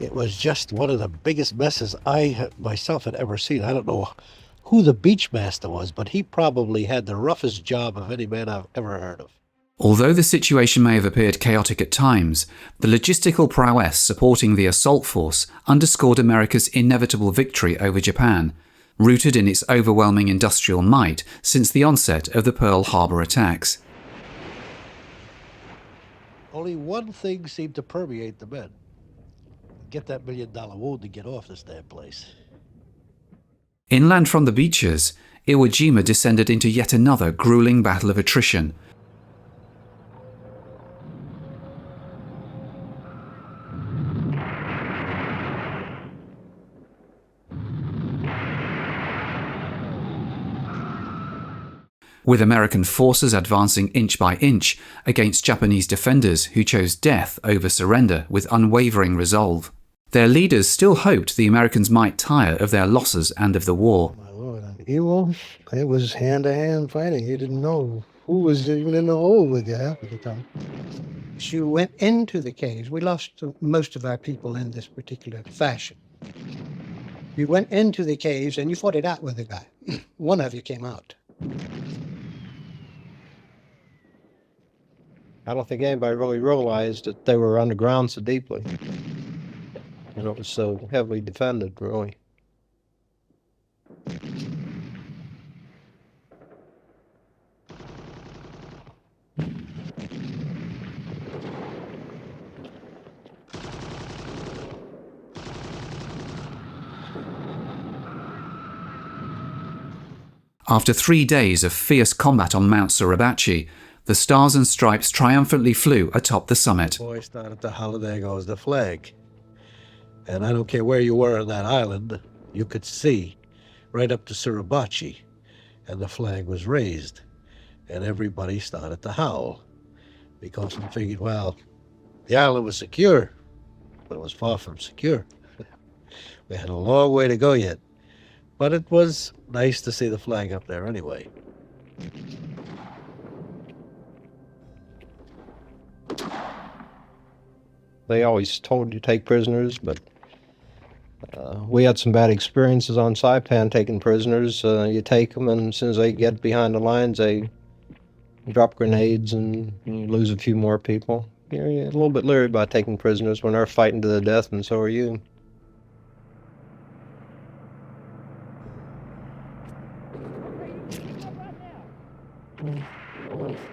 It was just one of the biggest messes I myself had ever seen. I don't know who the beach master was, but he probably had the roughest job of any man I've ever heard of. Although the situation may have appeared chaotic at times, the logistical prowess supporting the assault force underscored America's inevitable victory over Japan, rooted in its overwhelming industrial might since the onset of the Pearl Harbor attacks. Only one thing seemed to permeate the men. Get that $1 million wound to get off this damn place. Inland from the beaches, Iwo Jima descended into yet another grueling battle of attrition. With American forces advancing inch by inch against Japanese defenders who chose death over surrender with unwavering resolve. Their leaders still hoped the Americans might tire of their losses and of the war. My Lord, Iwo, it was hand-to-hand fighting. You didn't know who was even in the hole with you half of the time. She went into the caves. We lost most of our people in this particular fashion. You went into the caves and you fought it out with the guy. One of you came out. I don't think anybody really realized that they were underground so deeply. And it was so heavily defended, really. After 3 days of fierce combat on Mount Suribachi, the Stars and Stripes triumphantly flew atop the summit. The boy started to holler, there goes the flag. And I don't care where you were on that island, you could see right up to Suribachi, and the flag was raised. And everybody started to howl because we figured, well, the island was secure, but it was far from secure. We had a long way to go yet, but it was nice to see the flag up there anyway. They always told you to take prisoners, but we had some bad experiences on Saipan taking prisoners. You take them, and as soon as they get behind the lines, they drop grenades, and you lose a few more people. You're a little bit leery about taking prisoners when they're fighting to the death, and so are you.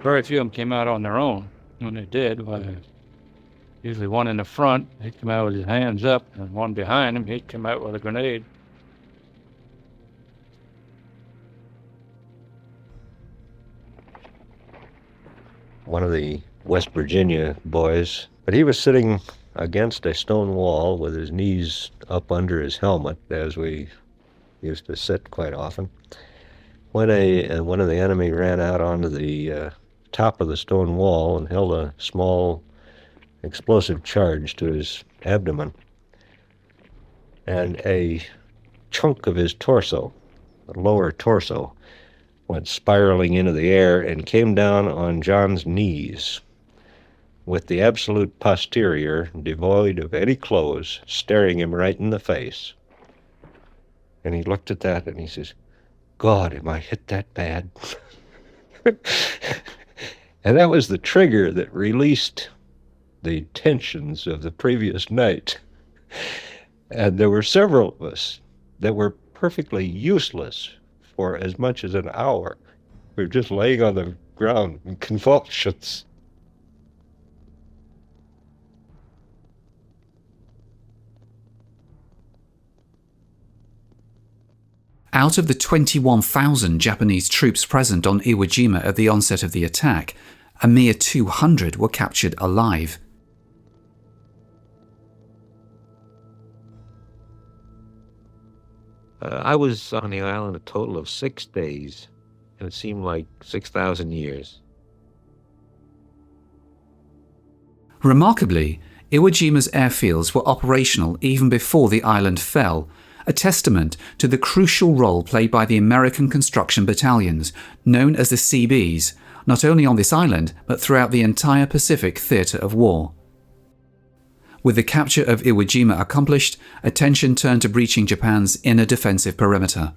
Very few of them came out on their own. When they did, usually one in the front, he'd come out with his hands up, and one behind him, he'd come out with a grenade. One of the West Virginia boys, but he was sitting against a stone wall with his knees up under his helmet, as we used to sit quite often, when one of the enemy ran out onto the top of the stone wall and held a small explosive charge to his abdomen, and a chunk of his torso, the lower torso, went spiraling into the air and came down on John's knees, with the absolute posterior, devoid of any clothes, staring him right in the face. And he looked at that and he says, "God, am I hit that bad?" And that was the trigger that released the tensions of the previous night. And there were several of us that were perfectly useless for as much as an hour. We were just laying on the ground in convulsions. Out of the 21,000 Japanese troops present on Iwo Jima at the onset of the attack, a mere 200 were captured alive. I was on the island a total of 6 days, and it seemed like 6,000 years. Remarkably, Iwo Jima's airfields were operational even before the island fell, a testament to the crucial role played by the American construction battalions, known as the CBs, not only on this island but throughout the entire Pacific theatre of war. With the capture of Iwo Jima accomplished, attention turned to breaching Japan's inner defensive perimeter.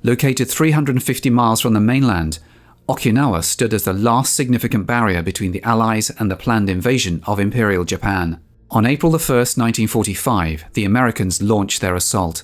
Located 350 miles from the mainland, Okinawa stood as the last significant barrier between the Allies and the planned invasion of Imperial Japan. On April 1, 1945, the Americans launched their assault.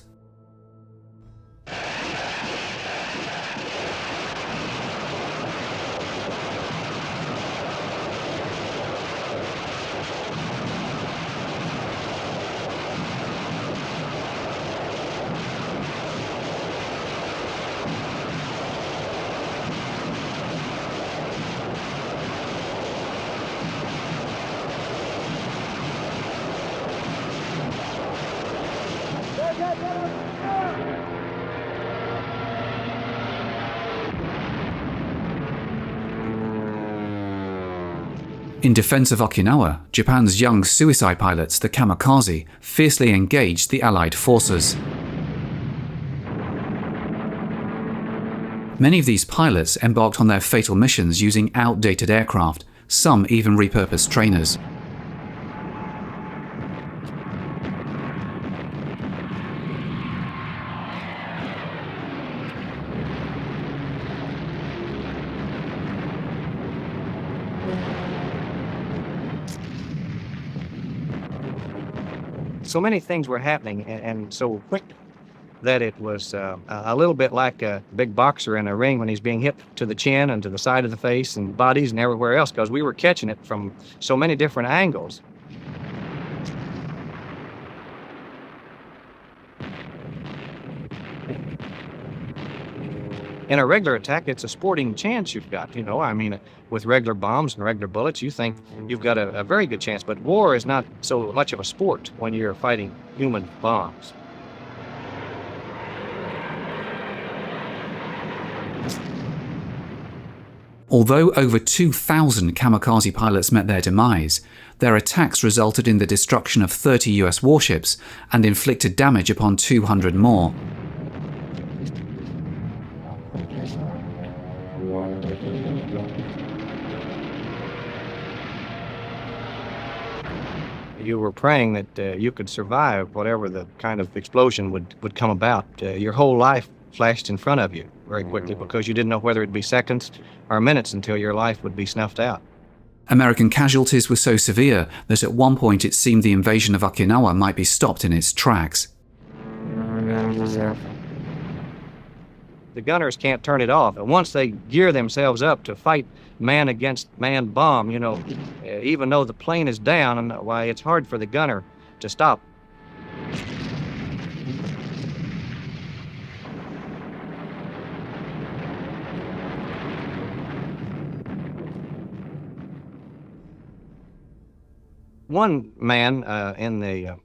In defense of Okinawa, Japan's young suicide pilots, the Kamikaze, fiercely engaged the Allied forces. Many of these pilots embarked on their fatal missions using outdated aircraft, some even repurposed trainers. So many things were happening and so quick that it was a little bit like a big boxer in a ring when he's being hit to the chin and to the side of the face and bodies and everywhere else, because we were catching it from so many different angles. In a regular attack, it's a sporting chance you've got, you know. I mean, with regular bombs and regular bullets, you think you've got a very good chance. But war is not so much of a sport when you're fighting human bombs. Although over 2,000 kamikaze pilots met their demise, their attacks resulted in the destruction of 30 US warships and inflicted damage upon 200 more. You were praying that you could survive whatever the kind of explosion would come about. Your whole life flashed in front of you very quickly because you didn't know whether it'd be seconds or minutes until your life would be snuffed out. American casualties were so severe that at one point it seemed the invasion of Okinawa might be stopped in its tracks. The gunners can't turn it off. Once they gear themselves up to fight man against man bomb, you know, even though the plane is down, and why it's hard for the gunner to stop. One man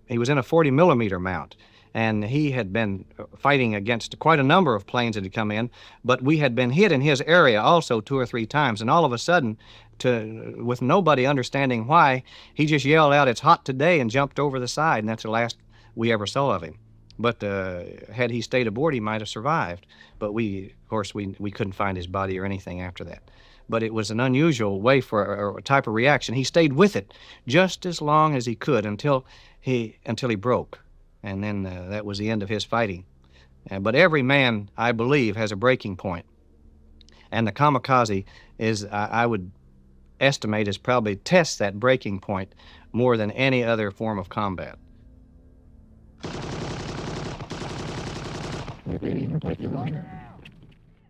he was in a 40 millimeter mount, and he had been fighting against quite a number of planes that had come in, but we had been hit in his area also 2 or 3 times, and all of a sudden, with nobody understanding why, he just yelled out, "It's hot today," and jumped over the side, and that's the last we ever saw of him. But had he stayed aboard, he might have survived. But of course, we couldn't find his body or anything after that. But it was an unusual way for a type of reaction. He stayed with it just as long as he could until he broke. And then that was the end of his fighting. But every man, I believe, has a breaking point. And the kamikaze is, I would estimate, is probably tests that breaking point more than any other form of combat.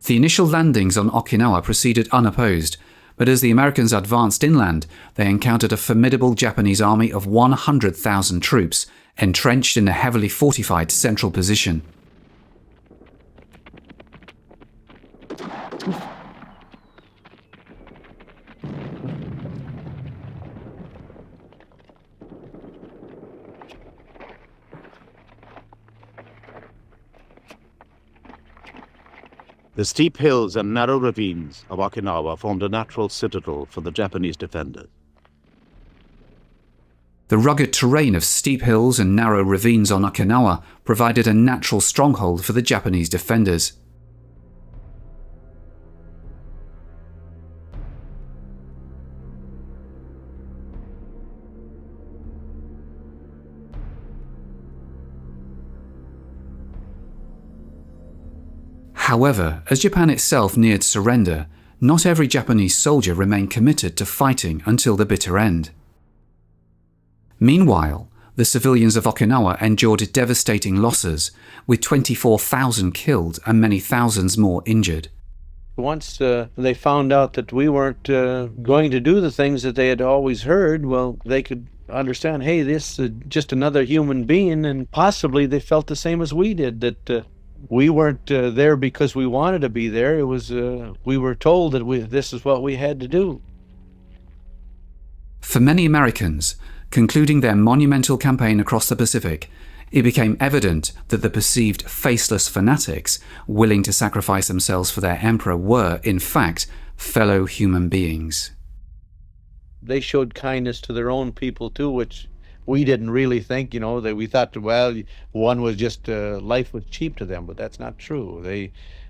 The initial landings on Okinawa proceeded unopposed, but as the Americans advanced inland, they encountered a formidable Japanese army of 100,000 troops, entrenched in a heavily fortified central position. The steep hills and narrow ravines of Okinawa formed a natural citadel for the Japanese defenders. The rugged terrain of steep hills and narrow ravines on Okinawa provided a natural stronghold for the Japanese defenders. However, as Japan itself neared surrender, not every Japanese soldier remained committed to fighting until the bitter end. Meanwhile, the civilians of Okinawa endured devastating losses, with 24,000 killed and many thousands more injured. Once they found out that we weren't going to do the things that they had always heard, well, they could understand, hey, this is just another human being, and possibly they felt the same as we did, that we weren't there because we wanted to be there. It was we were told that this is what we had to do. For many Americans, concluding their monumental campaign across the Pacific, it became evident that the perceived faceless fanatics willing to sacrifice themselves for their emperor were, in fact, fellow human beings. They showed kindness to their own people too, which we didn't really think, that we thought, well, one was just, life was cheap to them, but that's not true.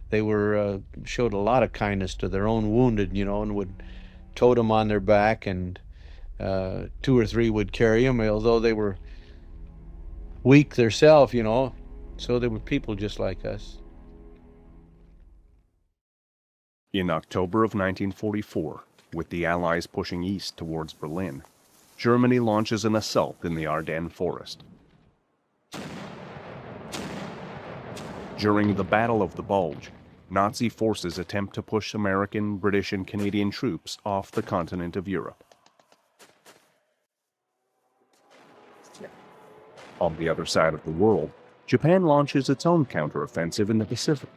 They were, showed a lot of kindness to their own wounded, and would tote them on their back, and 2 or 3 would carry them, although they were weak themselves, so they were people just like us. In October of 1944, with the Allies pushing east towards Berlin, Germany launches an assault in the Ardennes forest. During the Battle of the Bulge, Nazi forces attempt to push American, British, and Canadian troops off the continent of Europe. On the other side of the world, Japan launches its own counteroffensive in the Pacific.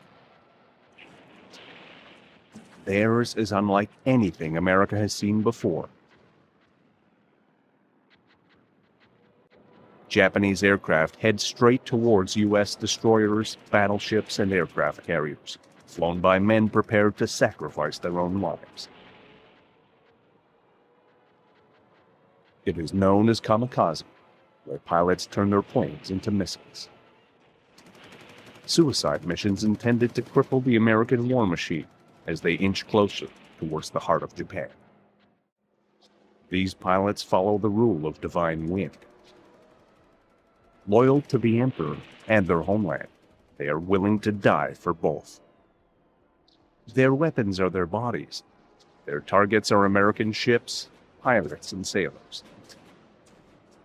Theirs is unlike anything America has seen before. Japanese aircraft head straight towards U.S. destroyers, battleships, and aircraft carriers, flown by men prepared to sacrifice their own lives. It is known as kamikaze, where pilots turn their planes into missiles. Suicide missions intended to cripple the American war machine as they inch closer towards the heart of Japan. These pilots follow the rule of divine wind. Loyal to the emperor and their homeland, they are willing to die for both. Their weapons are their bodies. Their targets are American ships, pilots, and sailors.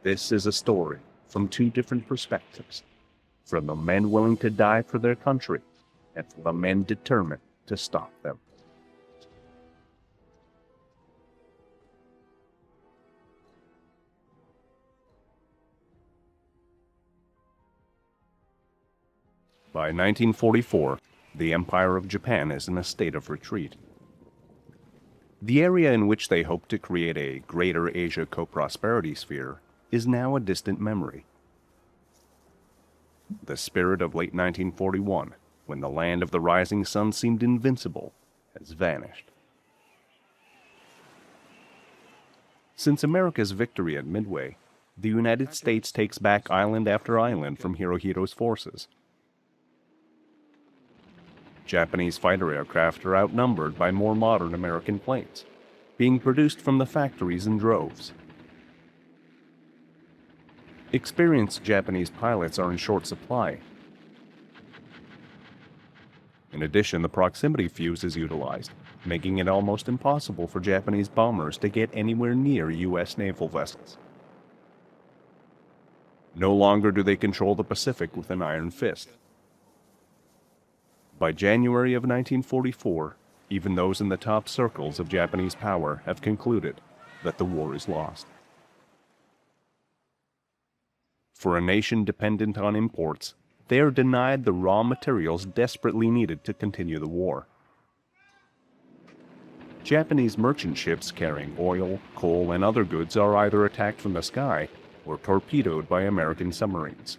This is a story from two different perspectives, from the men willing to die for their country and from the men determined to stop them. By 1944, the Empire of Japan is in a state of retreat. The area in which they hoped to create a Greater Asia co-prosperity sphere is now a distant memory. The spirit of late 1941, when the land of the rising sun seemed invincible, has vanished. Since America's victory at Midway, the United States takes back island after island from Hirohito's forces. Japanese fighter aircraft are outnumbered by more modern American planes, being produced from the factories in droves. Experienced Japanese pilots are in short supply. In addition, the proximity fuse is utilized, making it almost impossible for Japanese bombers to get anywhere near U.S. naval vessels. No longer do they control the Pacific with an iron fist. By January of 1944, even those in the top circles of Japanese power have concluded that the war is lost. For a nation dependent on imports, they are denied the raw materials desperately needed to continue the war. Japanese merchant ships carrying oil, coal, and other goods are either attacked from the sky or torpedoed by American submarines.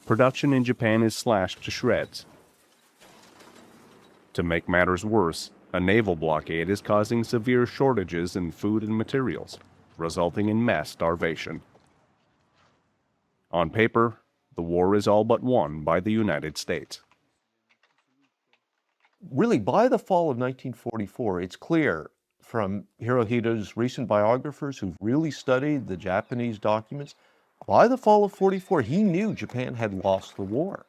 Production in Japan is slashed to shreds. To make matters worse, a naval blockade is causing severe shortages in food and materials, resulting in mass starvation. On paper, the war is all but won by the United States. Really, by the fall of 1944, it's clear from Hirohito's recent biographers who've really studied the Japanese documents, by the fall of 44, he knew Japan had lost the war.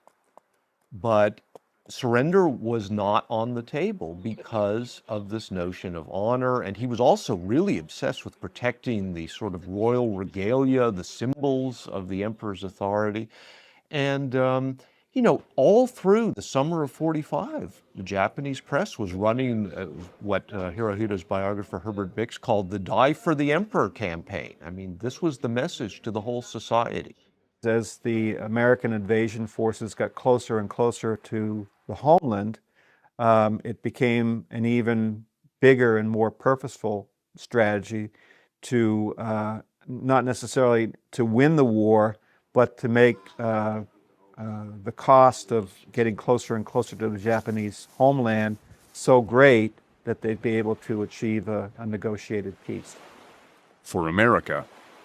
But surrender was not on the table because of this notion of honor, and he was also really obsessed with protecting the sort of royal regalia, the symbols of the emperor's authority. And, all through the summer of 45, the Japanese press was running what Hirohito's biographer Herbert Bix called the Die for the Emperor campaign. I mean, this was the message to the whole society. As the American invasion forces got closer and closer to the homeland, it became an even bigger and more purposeful strategy to not necessarily to win the war, but to make the cost of getting closer and closer to the Japanese homeland so great that they'd be able to achieve a negotiated peace. For America,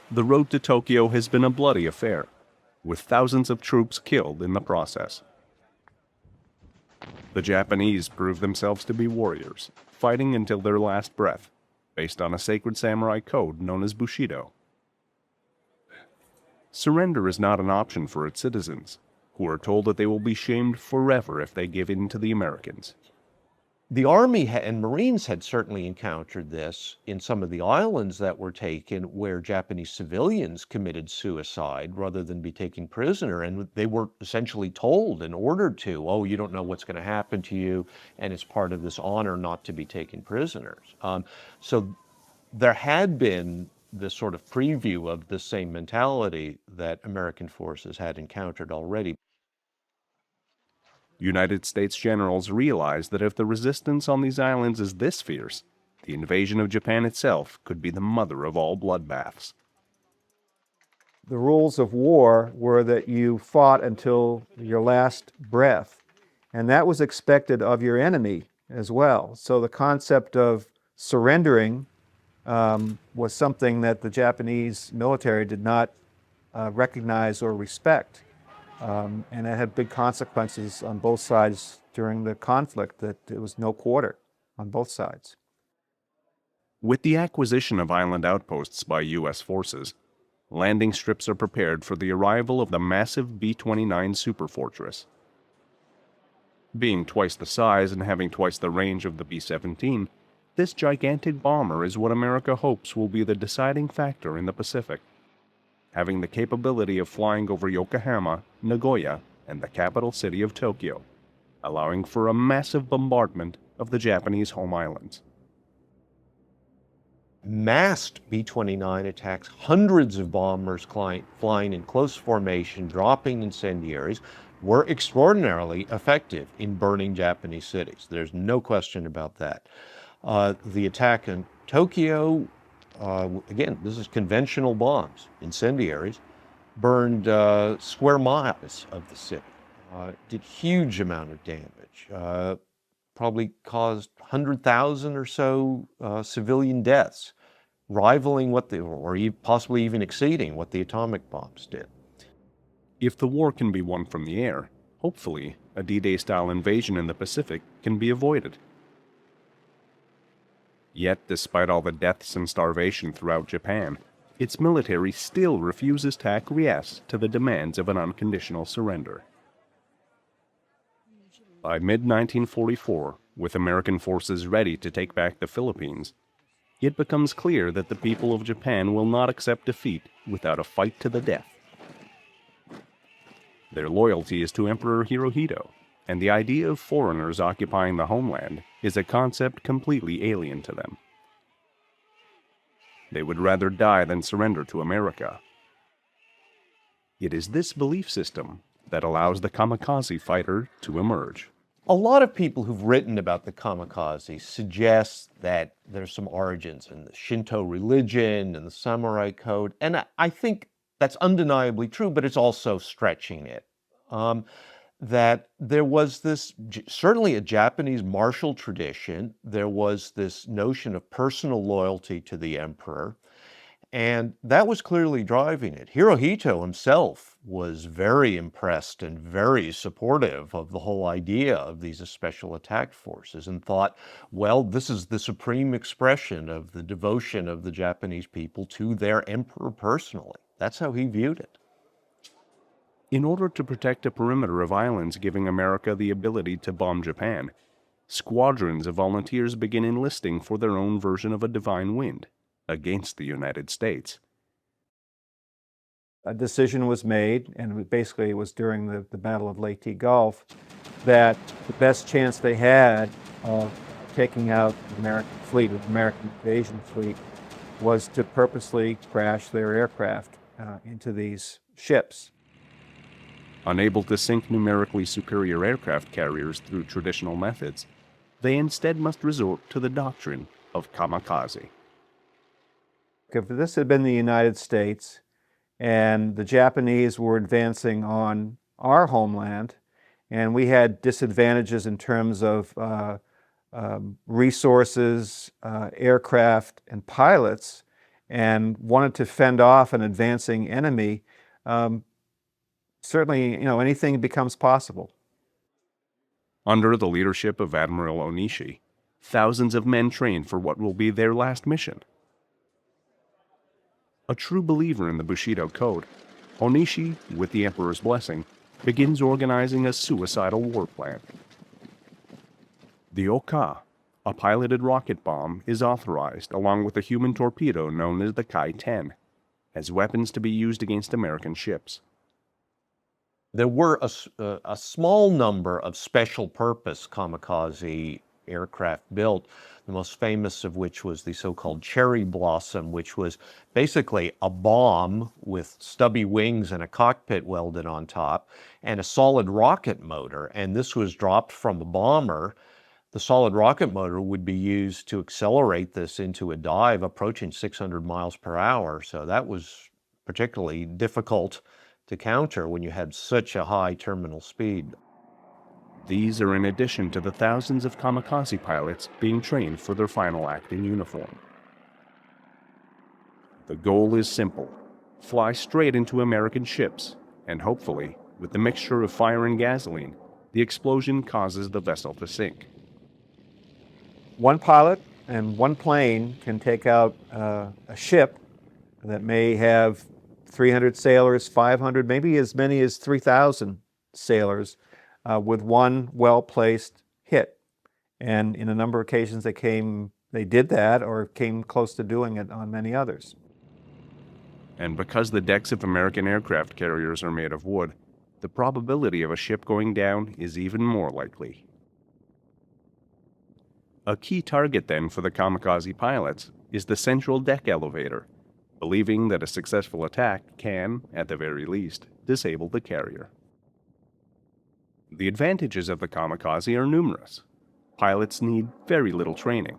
the road to Tokyo has been a bloody affair, with thousands of troops killed in the process. The Japanese proved themselves to be warriors, fighting until their last breath, based on a sacred samurai code known as Bushido. Surrender is not an option for its citizens, who are told that they will be shamed forever if they give in to the Americans. The Army and Marines had certainly encountered this in some of the islands that were taken where Japanese civilians committed suicide rather than be taken prisoner. And they were essentially told and ordered to, oh, you don't know what's going to happen to you, and it's part of this honor not to be taken prisoners. So there had been this sort of preview of the same mentality that American forces had encountered already. United States generals realized that if the resistance on these islands is this fierce, the invasion of Japan itself could be the mother of all bloodbaths. The rules of war were that you fought until your last breath, and that was expected of your enemy as well. So the concept of surrendering was something that the Japanese military did not recognize or respect. And it had big consequences on both sides during the conflict, that it was no quarter on both sides. With the acquisition of island outposts by U.S. forces, landing strips are prepared for the arrival of the massive B-29 superfortress. Being twice the size and having twice the range of the B-17, this gigantic bomber is what America hopes will be the deciding factor in the Pacific, having the capability of flying over Yokohama, Nagoya, and the capital city of Tokyo, allowing for a massive bombardment of the Japanese home islands. Massed B-29 attacks, hundreds of bombers flying in close formation, dropping incendiaries, were extraordinarily effective in burning Japanese cities. There's no question about that. The attack in Tokyo, again, this is conventional bombs, incendiaries, burned square miles of the city, did huge amount of damage, probably caused 100,000 or so civilian deaths, rivaling what or possibly even exceeding what the atomic bombs did. If the war can be won from the air, hopefully a D-Day style invasion in the Pacific can be avoided. Yet, despite all the deaths and starvation throughout Japan, its military still refuses to acquiesce to the demands of an unconditional surrender. By mid-1944, with American forces ready to take back the Philippines, it becomes clear that the people of Japan will not accept defeat without a fight to the death. Their loyalty is to Emperor Hirohito, and the idea of foreigners occupying the homeland is a concept completely alien to them. They would rather die than surrender to America. It is this belief system that allows the kamikaze fighter to emerge. A lot of people who've written about the kamikaze suggest that there's some origins in the Shinto religion and the samurai code, and I think that's undeniably true, but it's also stretching it. That there was this, certainly a Japanese martial tradition, there was this notion of personal loyalty to the emperor, and that was clearly driving it. Hirohito himself was very impressed and very supportive of the whole idea of these special attack forces and thought, well, this is the supreme expression of the devotion of the Japanese people to their emperor personally. That's how he viewed it. In order to protect a perimeter of islands giving America the ability to bomb Japan, squadrons of volunteers begin enlisting for their own version of a divine wind against the United States. A decision was made, and basically it was during the Battle of Leyte Gulf, that the best chance they had of taking out the American fleet, the American invasion fleet, was to purposely crash their aircraft into these ships. Unable to sink numerically superior aircraft carriers through traditional methods, they instead must resort to the doctrine of kamikaze. If this had been the United States and the Japanese were advancing on our homeland, and we had disadvantages in terms of resources, aircraft, and pilots, and wanted to fend off an advancing enemy, certainly, anything becomes possible. Under the leadership of Admiral Onishi, thousands of men trained for what will be their last mission. A true believer in the Bushido Code, Onishi, with the Emperor's blessing, begins organizing a suicidal war plan. The Oka, a piloted rocket bomb, is authorized along with a human torpedo known as the Kai-10, as weapons to be used against American ships. There were a small number of special purpose kamikaze aircraft built, the most famous of which was the so-called Cherry Blossom, which was basically a bomb with stubby wings and a cockpit welded on top and a solid rocket motor. And this was dropped from the bomber. The solid rocket motor would be used to accelerate this into a dive approaching 600 miles per hour. So that was particularly difficult to counter when you had such a high terminal speed. These are in addition to the thousands of kamikaze pilots being trained for their final act in uniform. The goal is simple: fly straight into American ships, and hopefully, with the mixture of fire and gasoline, the explosion causes the vessel to sink. One pilot and one plane can take out a ship that may have 300 sailors, 500, maybe as many as 3,000 sailors with one well-placed hit. And in a number of occasions they did that or came close to doing it on many others. And because the decks of American aircraft carriers are made of wood, the probability of a ship going down is even more likely. A key target then for the kamikaze pilots is the central deck elevator, believing that a successful attack can, at the very least, disable the carrier. The advantages of the kamikaze are numerous. Pilots need very little training.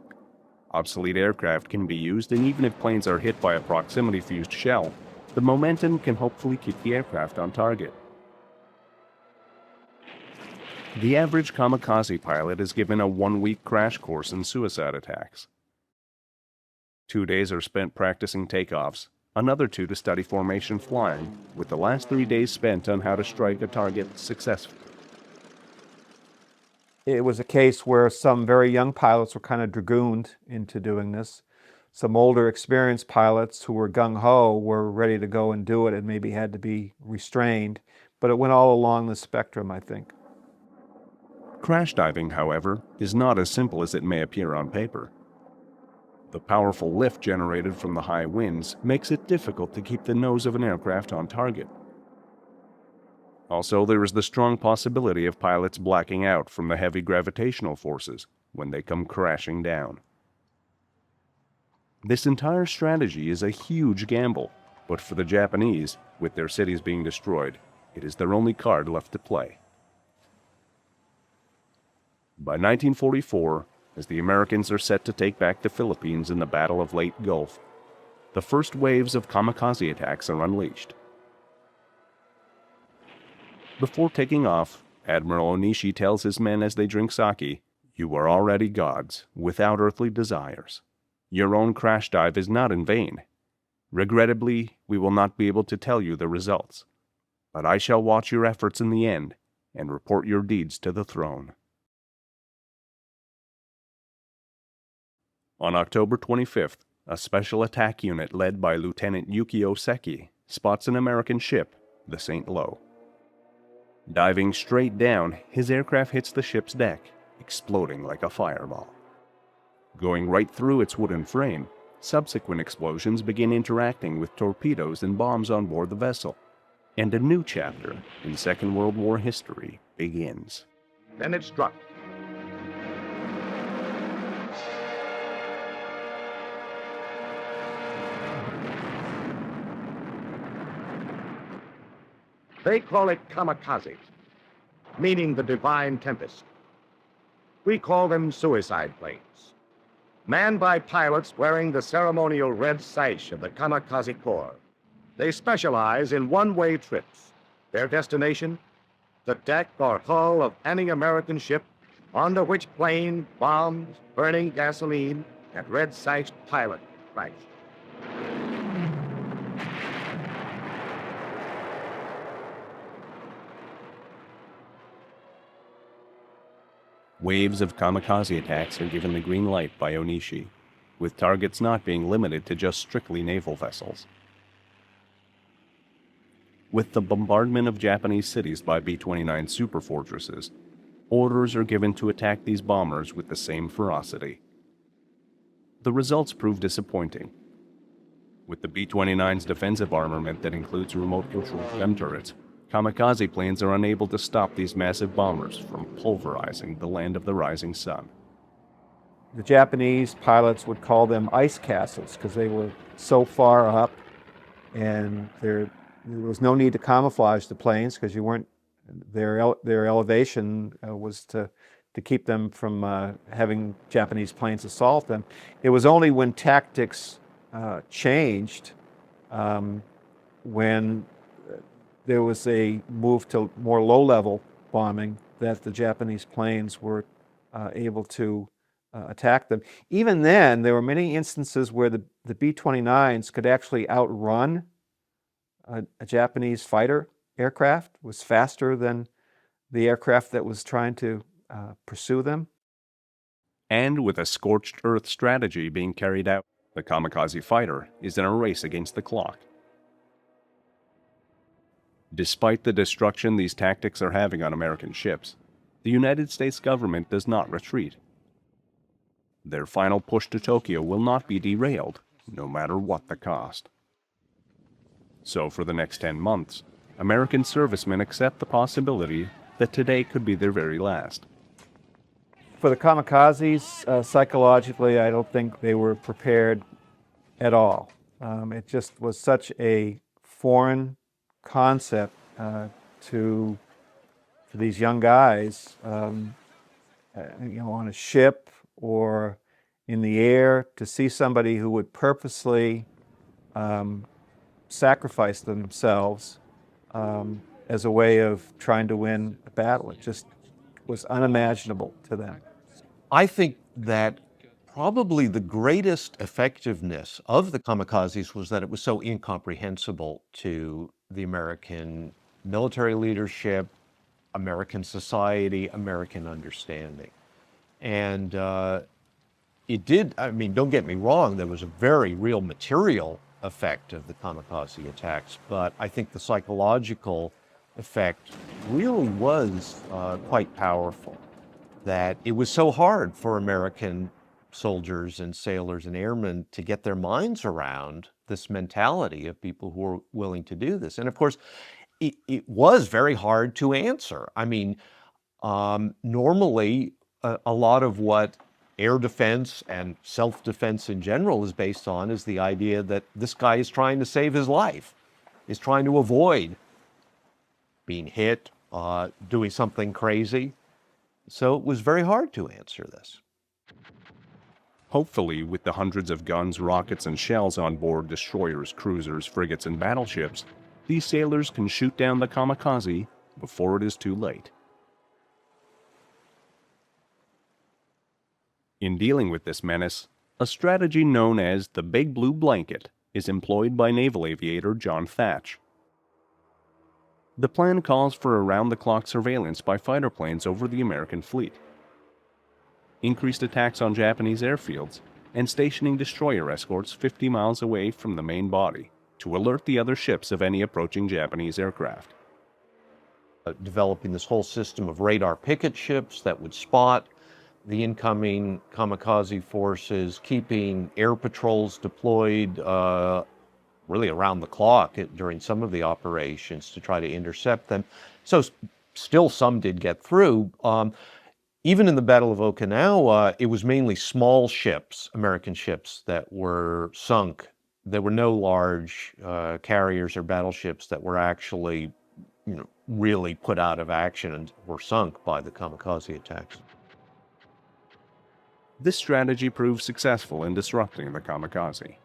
Obsolete aircraft can be used, and even if planes are hit by a proximity-fused shell, the momentum can hopefully keep the aircraft on target. The average kamikaze pilot is given a 1-week crash course in suicide attacks. 2 days are spent practicing takeoffs, another 2 to study formation flying, with the last 3 days spent on how to strike a target successfully. It was a case where some very young pilots were kind of dragooned into doing this. Some older, experienced pilots who were gung-ho were ready to go and do it and maybe had to be restrained, but it went all along the spectrum, I think. Crash diving, however, is not as simple as it may appear on paper. The powerful lift generated from the high winds makes it difficult to keep the nose of an aircraft on target. Also, there is the strong possibility of pilots blacking out from the heavy gravitational forces when they come crashing down. This entire strategy is a huge gamble, but for the Japanese, with their cities being destroyed, it is their only card left to play. By 1944, as the Americans are set to take back the Philippines in the Battle of Leyte Gulf, the first waves of kamikaze attacks are unleashed. Before taking off, Admiral Onishi tells his men as they drink sake, "You are already gods, without earthly desires. Your own crash dive is not in vain. Regrettably, we will not be able to tell you the results, but I shall watch your efforts in the end and report your deeds to the throne." On October 25th, a special attack unit led by Lieutenant Yukio Seki spots an American ship, the St. Lo. Diving straight down, his aircraft hits the ship's deck, exploding like a fireball. Going right through its wooden frame, subsequent explosions begin interacting with torpedoes and bombs on board the vessel, and a new chapter in Second World War history begins. Then it struck. They call it kamikazes, meaning the divine tempest. We call them suicide planes, manned by pilots wearing the ceremonial red sash of the Kamikaze Corps. They specialize in one-way trips. Their destination, the deck or hull of any American ship onto which plane, bombs, burning gasoline, and red-sashed pilot crashed. Waves of kamikaze attacks are given the green light by Onishi, with targets not being limited to just strictly naval vessels. With the bombardment of Japanese cities by B-29 superfortresses, orders are given to attack these bombers with the same ferocity. The results prove disappointing. With the B-29's defensive armament that includes remote-controlled gun turrets, kamikaze planes are unable to stop these massive bombers from pulverizing the land of the rising sun. The Japanese pilots would call them ice castles because they were so far up, and there was no need to camouflage the planes because you weren't their elevation was to keep them from having Japanese planes assault them. It was only when tactics changed, when there was a move to more low-level bombing, that the Japanese planes were able to attack them. Even then, there were many instances where the B-29s could actually outrun a Japanese fighter aircraft, was faster than the aircraft that was trying to pursue them. And with a scorched earth strategy being carried out, the kamikaze fighter is in a race against the clock. Despite the destruction these tactics are having on American ships, the United States government does not retreat. Their final push to Tokyo will not be derailed, no matter what the cost. So for the next 10 months, American servicemen accept the possibility that today could be their very last. For the kamikazes, psychologically, I don't think they were prepared at all. It just was such a foreign concept to these young guys, on a ship or in the air, to see somebody who would purposely sacrifice themselves as a way of trying to win a battle. It just was unimaginable to them. I think that probably the greatest effectiveness of the kamikazes was that it was so incomprehensible to the American military leadership, American society, American understanding. And it did, I mean, don't get me wrong, there was a very real material effect of the kamikaze attacks, but I think the psychological effect really was quite powerful. That it was so hard for American soldiers and sailors and airmen to get their minds around this mentality of people who were willing to do this. And of course, it was very hard to answer. I mean, normally a lot of what air defense and self-defense in general is based on is the idea that this guy is trying to save his life, is trying to avoid being hit, doing something crazy. So it was very hard to answer this. Hopefully, with the hundreds of guns, rockets, and shells on board destroyers, cruisers, frigates, and battleships, these sailors can shoot down the kamikaze before it is too late. In dealing with this menace, a strategy known as the Big Blue Blanket is employed by naval aviator John Thatch. The plan calls for around-the-clock surveillance by fighter planes over the American fleet, increased attacks on Japanese airfields, and stationing destroyer escorts 50 miles away from the main body to alert the other ships of any approaching Japanese aircraft. Developing this whole system of radar picket ships that would spot the incoming kamikaze forces, keeping air patrols deployed really around the clock during some of the operations to try to intercept them. So still some did get through. Even in the Battle of Okinawa, it was mainly small ships, American ships, that were sunk. There were no large carriers or battleships that were actually, really put out of action and were sunk by the kamikaze attacks. This strategy proved successful in disrupting the kamikaze.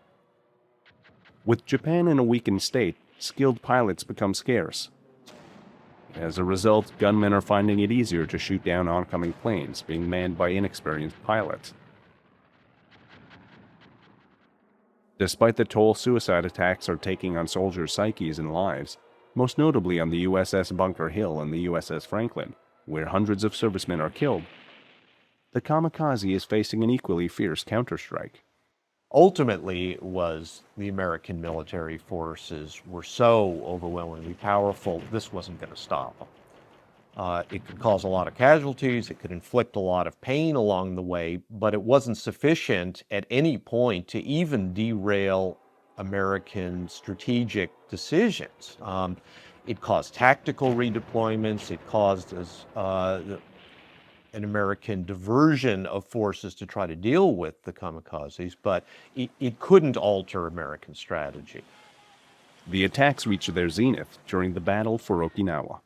With Japan in a weakened state, skilled pilots become scarce. As a result, gunmen are finding it easier to shoot down oncoming planes being manned by inexperienced pilots. Despite the toll suicide attacks are taking on soldiers' psyches and lives, most notably on the USS Bunker Hill and the USS Franklin, where hundreds of servicemen are killed, the kamikaze is facing an equally fierce counterstrike. Ultimately, it was the American military forces were so overwhelmingly powerful, this wasn't going to stop them. It could cause a lot of casualties, it could inflict a lot of pain along the way, but it wasn't sufficient at any point to even derail American strategic decisions. It caused tactical redeployments, it caused an American diversion of forces to try to deal with the kamikazes, but it couldn't alter American strategy. The attacks reached their zenith during the battle for Okinawa,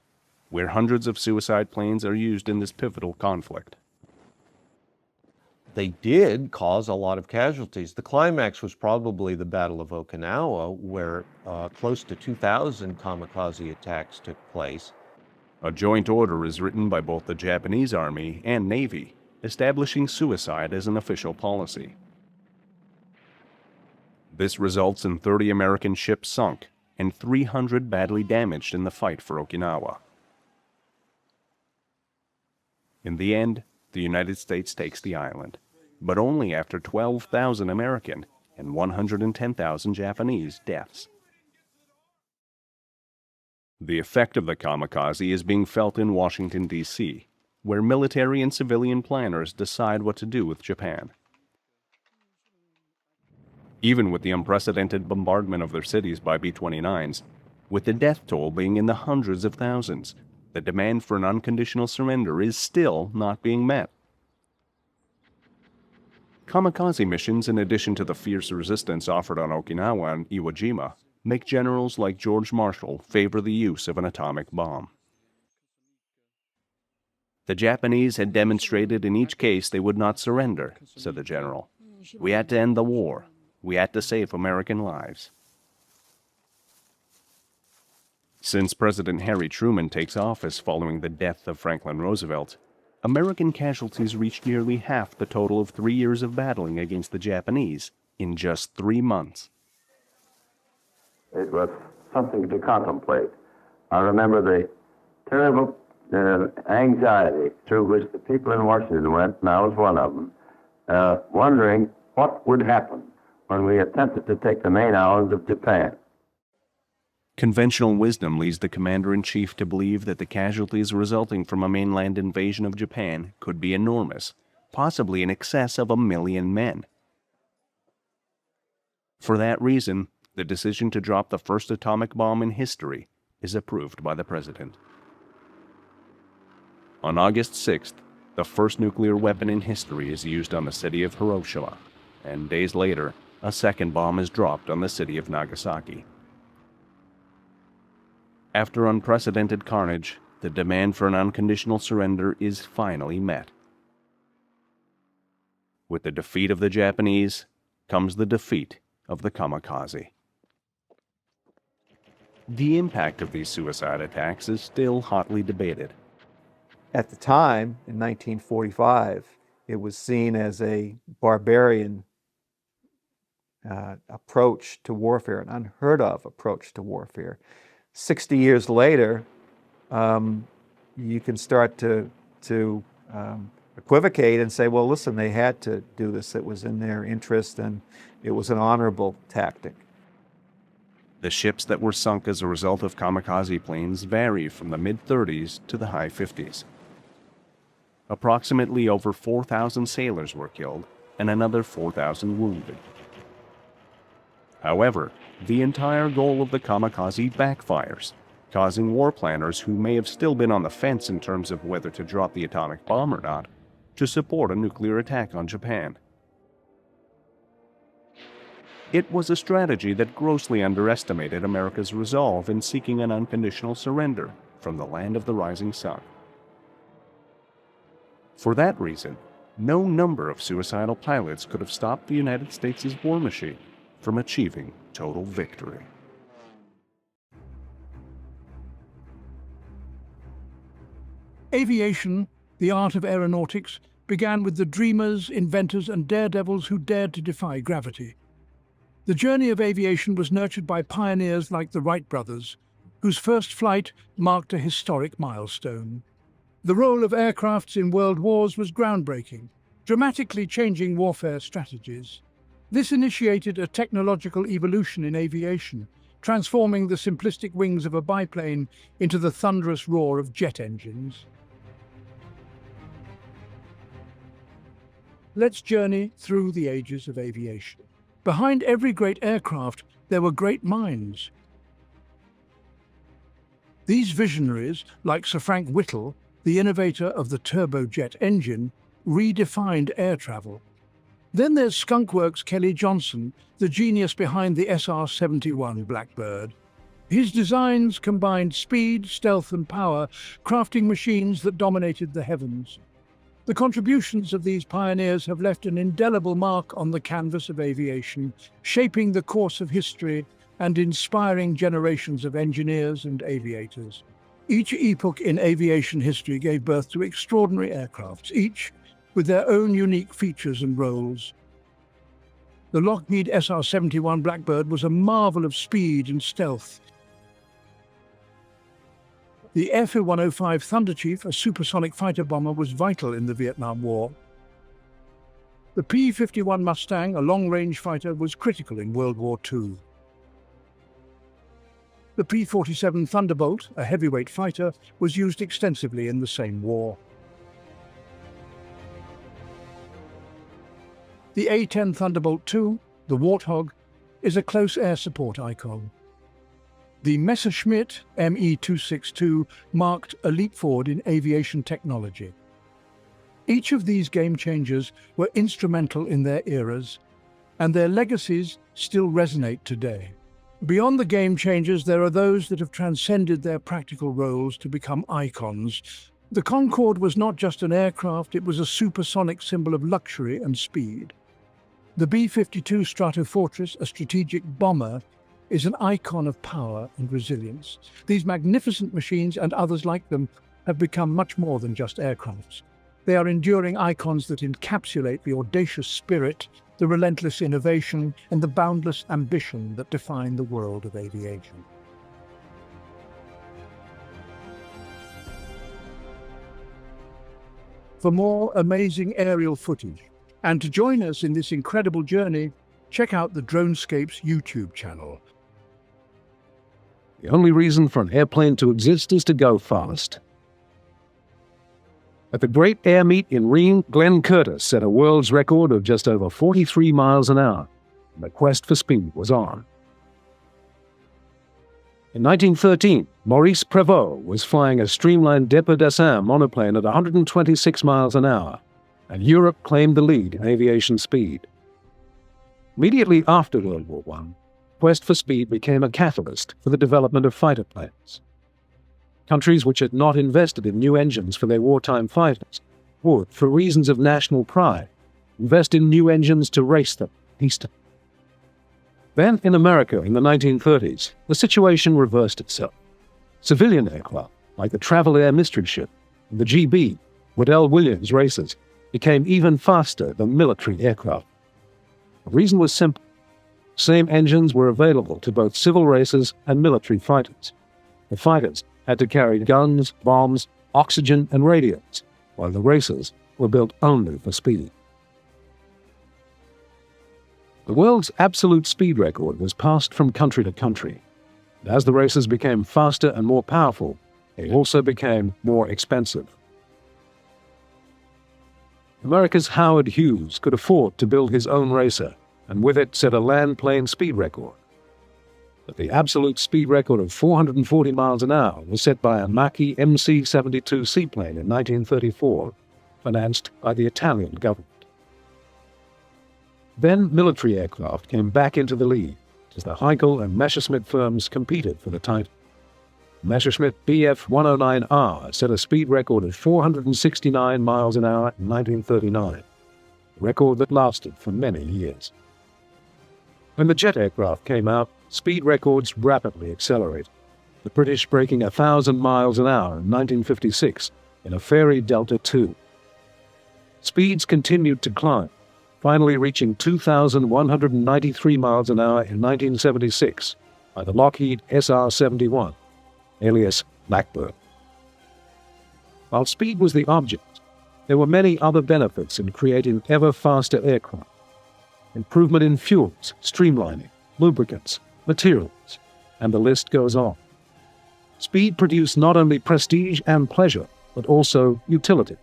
where hundreds of suicide planes are used in this pivotal conflict. They did cause a lot of casualties. The climax was probably the Battle of Okinawa, where close to 2,000 kamikaze attacks took place. A joint order is written by both the Japanese Army and Navy, establishing suicide as an official policy. This results in 30 American ships sunk and 300 badly damaged in the fight for Okinawa. In the end, the United States takes the island, but only after 12,000 American and 110,000 Japanese deaths. The effect of the kamikaze is being felt in Washington, D.C., where military and civilian planners decide what to do with Japan. Even with the unprecedented bombardment of their cities by B-29s, with the death toll being in the hundreds of thousands, the demand for an unconditional surrender is still not being met. Kamikaze missions, in addition to the fierce resistance offered on Okinawa and Iwo Jima, make generals like George Marshall favor the use of an atomic bomb. The Japanese had demonstrated in each case they would not surrender, said the general. We had to end the war. We had to save American lives. Since President Harry Truman takes office following the death of Franklin Roosevelt, American casualties reached nearly half the total of 3 years of battling against the Japanese in just 3 months. It was something to contemplate. I remember the terrible anxiety through which the people in Washington went, and I was one of them, wondering what would happen when we attempted to take the main islands of Japan. Conventional wisdom leads the commander-in-chief to believe that the casualties resulting from a mainland invasion of Japan could be enormous, possibly in excess of 1 million men. For that reason, the decision to drop the first atomic bomb in history is approved by the president. On August 6th, the first nuclear weapon in history is used on the city of Hiroshima, and days later, a second bomb is dropped on the city of Nagasaki. After unprecedented carnage, the demand for an unconditional surrender is finally met. With the defeat of the Japanese comes the defeat of the kamikaze. The impact of these suicide attacks is still hotly debated. At the time, in 1945, it was seen as a barbarian approach to warfare, an unheard of approach to warfare. 60 years later, you can start to equivocate and say, well, listen, they had to do this. It was in their interest and it was an honorable tactic. The ships that were sunk as a result of kamikaze planes vary from the mid-30s to the high 50s. Approximately over 4,000 sailors were killed and another 4,000 wounded. However, the entire goal of the kamikaze backfires, causing war planners who may have still been on the fence in terms of whether to drop the atomic bomb or not, to support a nuclear attack on Japan. It was a strategy that grossly underestimated America's resolve in seeking an unconditional surrender from the land of the rising sun. For that reason, no number of suicidal pilots could have stopped the United States' war machine from achieving total victory. Aviation, the art of aeronautics, began with the dreamers, inventors, and daredevils who dared to defy gravity. The journey of aviation was nurtured by pioneers like the Wright brothers, whose first flight marked a historic milestone. The role of aircrafts in world wars was groundbreaking, dramatically changing warfare strategies. This initiated a technological evolution in aviation, transforming the simplistic wings of a biplane into the thunderous roar of jet engines. Let's journey through the ages of aviation. Behind every great aircraft, there were great minds. These visionaries, like Sir Frank Whittle, the innovator of the turbojet engine, redefined air travel. Then there's Skunkworks' Kelly Johnson, the genius behind the SR-71 Blackbird. His designs combined speed, stealth and power, crafting machines that dominated the heavens. The contributions of these pioneers have left an indelible mark on the canvas of aviation, shaping the course of history and inspiring generations of engineers and aviators. Each epoch in aviation history gave birth to extraordinary aircrafts, each with their own unique features and roles. The Lockheed SR-71 Blackbird was a marvel of speed and stealth. The F-105 Thunderchief, a supersonic fighter bomber, was vital in the Vietnam War. The P-51 Mustang, a long-range fighter, was critical in World War II. The P-47 Thunderbolt, a heavyweight fighter, was used extensively in the same war. The A-10 Thunderbolt II, the Warthog, is a close air support icon. The Messerschmitt Me-262 marked a leap forward in aviation technology. Each of these game changers were instrumental in their eras, and their legacies still resonate today. Beyond the game changers, there are those that have transcended their practical roles to become icons. The Concorde was not just an aircraft, it was a supersonic symbol of luxury and speed. The B-52 Stratofortress, a strategic bomber, is an icon of power and resilience. These magnificent machines and others like them have become much more than just aircrafts. They are enduring icons that encapsulate the audacious spirit, the relentless innovation, and the boundless ambition that define the world of aviation. For more amazing aerial footage, and to join us in this incredible journey, check out the DroneScapes YouTube channel. The only reason for an airplane to exist is to go fast. At the Great Air Meet in Rheims, Glenn Curtis set a world's record of just over 43 miles an hour, and the quest for speed was on. In 1913, Maurice Prévost was flying a streamlined Dépôt-Dessin monoplane at 126 miles an hour, and Europe claimed the lead in aviation speed. Immediately after World War I, quest for speed became a catalyst for the development of fighter planes. Countries which had not invested in new engines for their wartime fighters would, for reasons of national pride, invest in new engines to race them eastward. Then, in America in the 1930s, the situation reversed itself. Civilian aircraft, like the Travel Air Mystery Ship and the GB, Waddell Williams racers, became even faster than military aircraft. The reason was simple. Same engines were available to both civil racers and military fighters. The fighters had to carry guns, bombs, oxygen, and radios, while the racers were built only for speed. The world's absolute speed record was passed from country to country. And as the racers became faster and more powerful, they also became more expensive. America's Howard Hughes could afford to build his own racer, and with it set a land-plane speed record. But the absolute speed record of 440 miles an hour was set by a Macchi MC-72 seaplane in 1934, financed by the Italian government. Then military aircraft came back into the lead as the Heinkel and Messerschmitt firms competed for the title. Messerschmitt Bf-109R set a speed record of 469 miles an hour in 1939, a record that lasted for many years. When the jet aircraft came out, speed records rapidly accelerated, the British breaking 1,000 miles an hour in 1956 in a Fairey Delta II. Speeds continued to climb, finally reaching 2,193 miles an hour in 1976 by the Lockheed SR-71, alias Blackbird. While speed was the object, there were many other benefits in creating ever faster aircraft. Improvement in fuels, streamlining, lubricants, materials, and the list goes on. Speed produced not only prestige and pleasure, but also utility.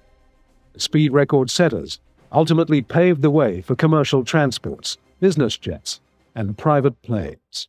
The speed record setters ultimately paved the way for commercial transports, business jets, and private planes.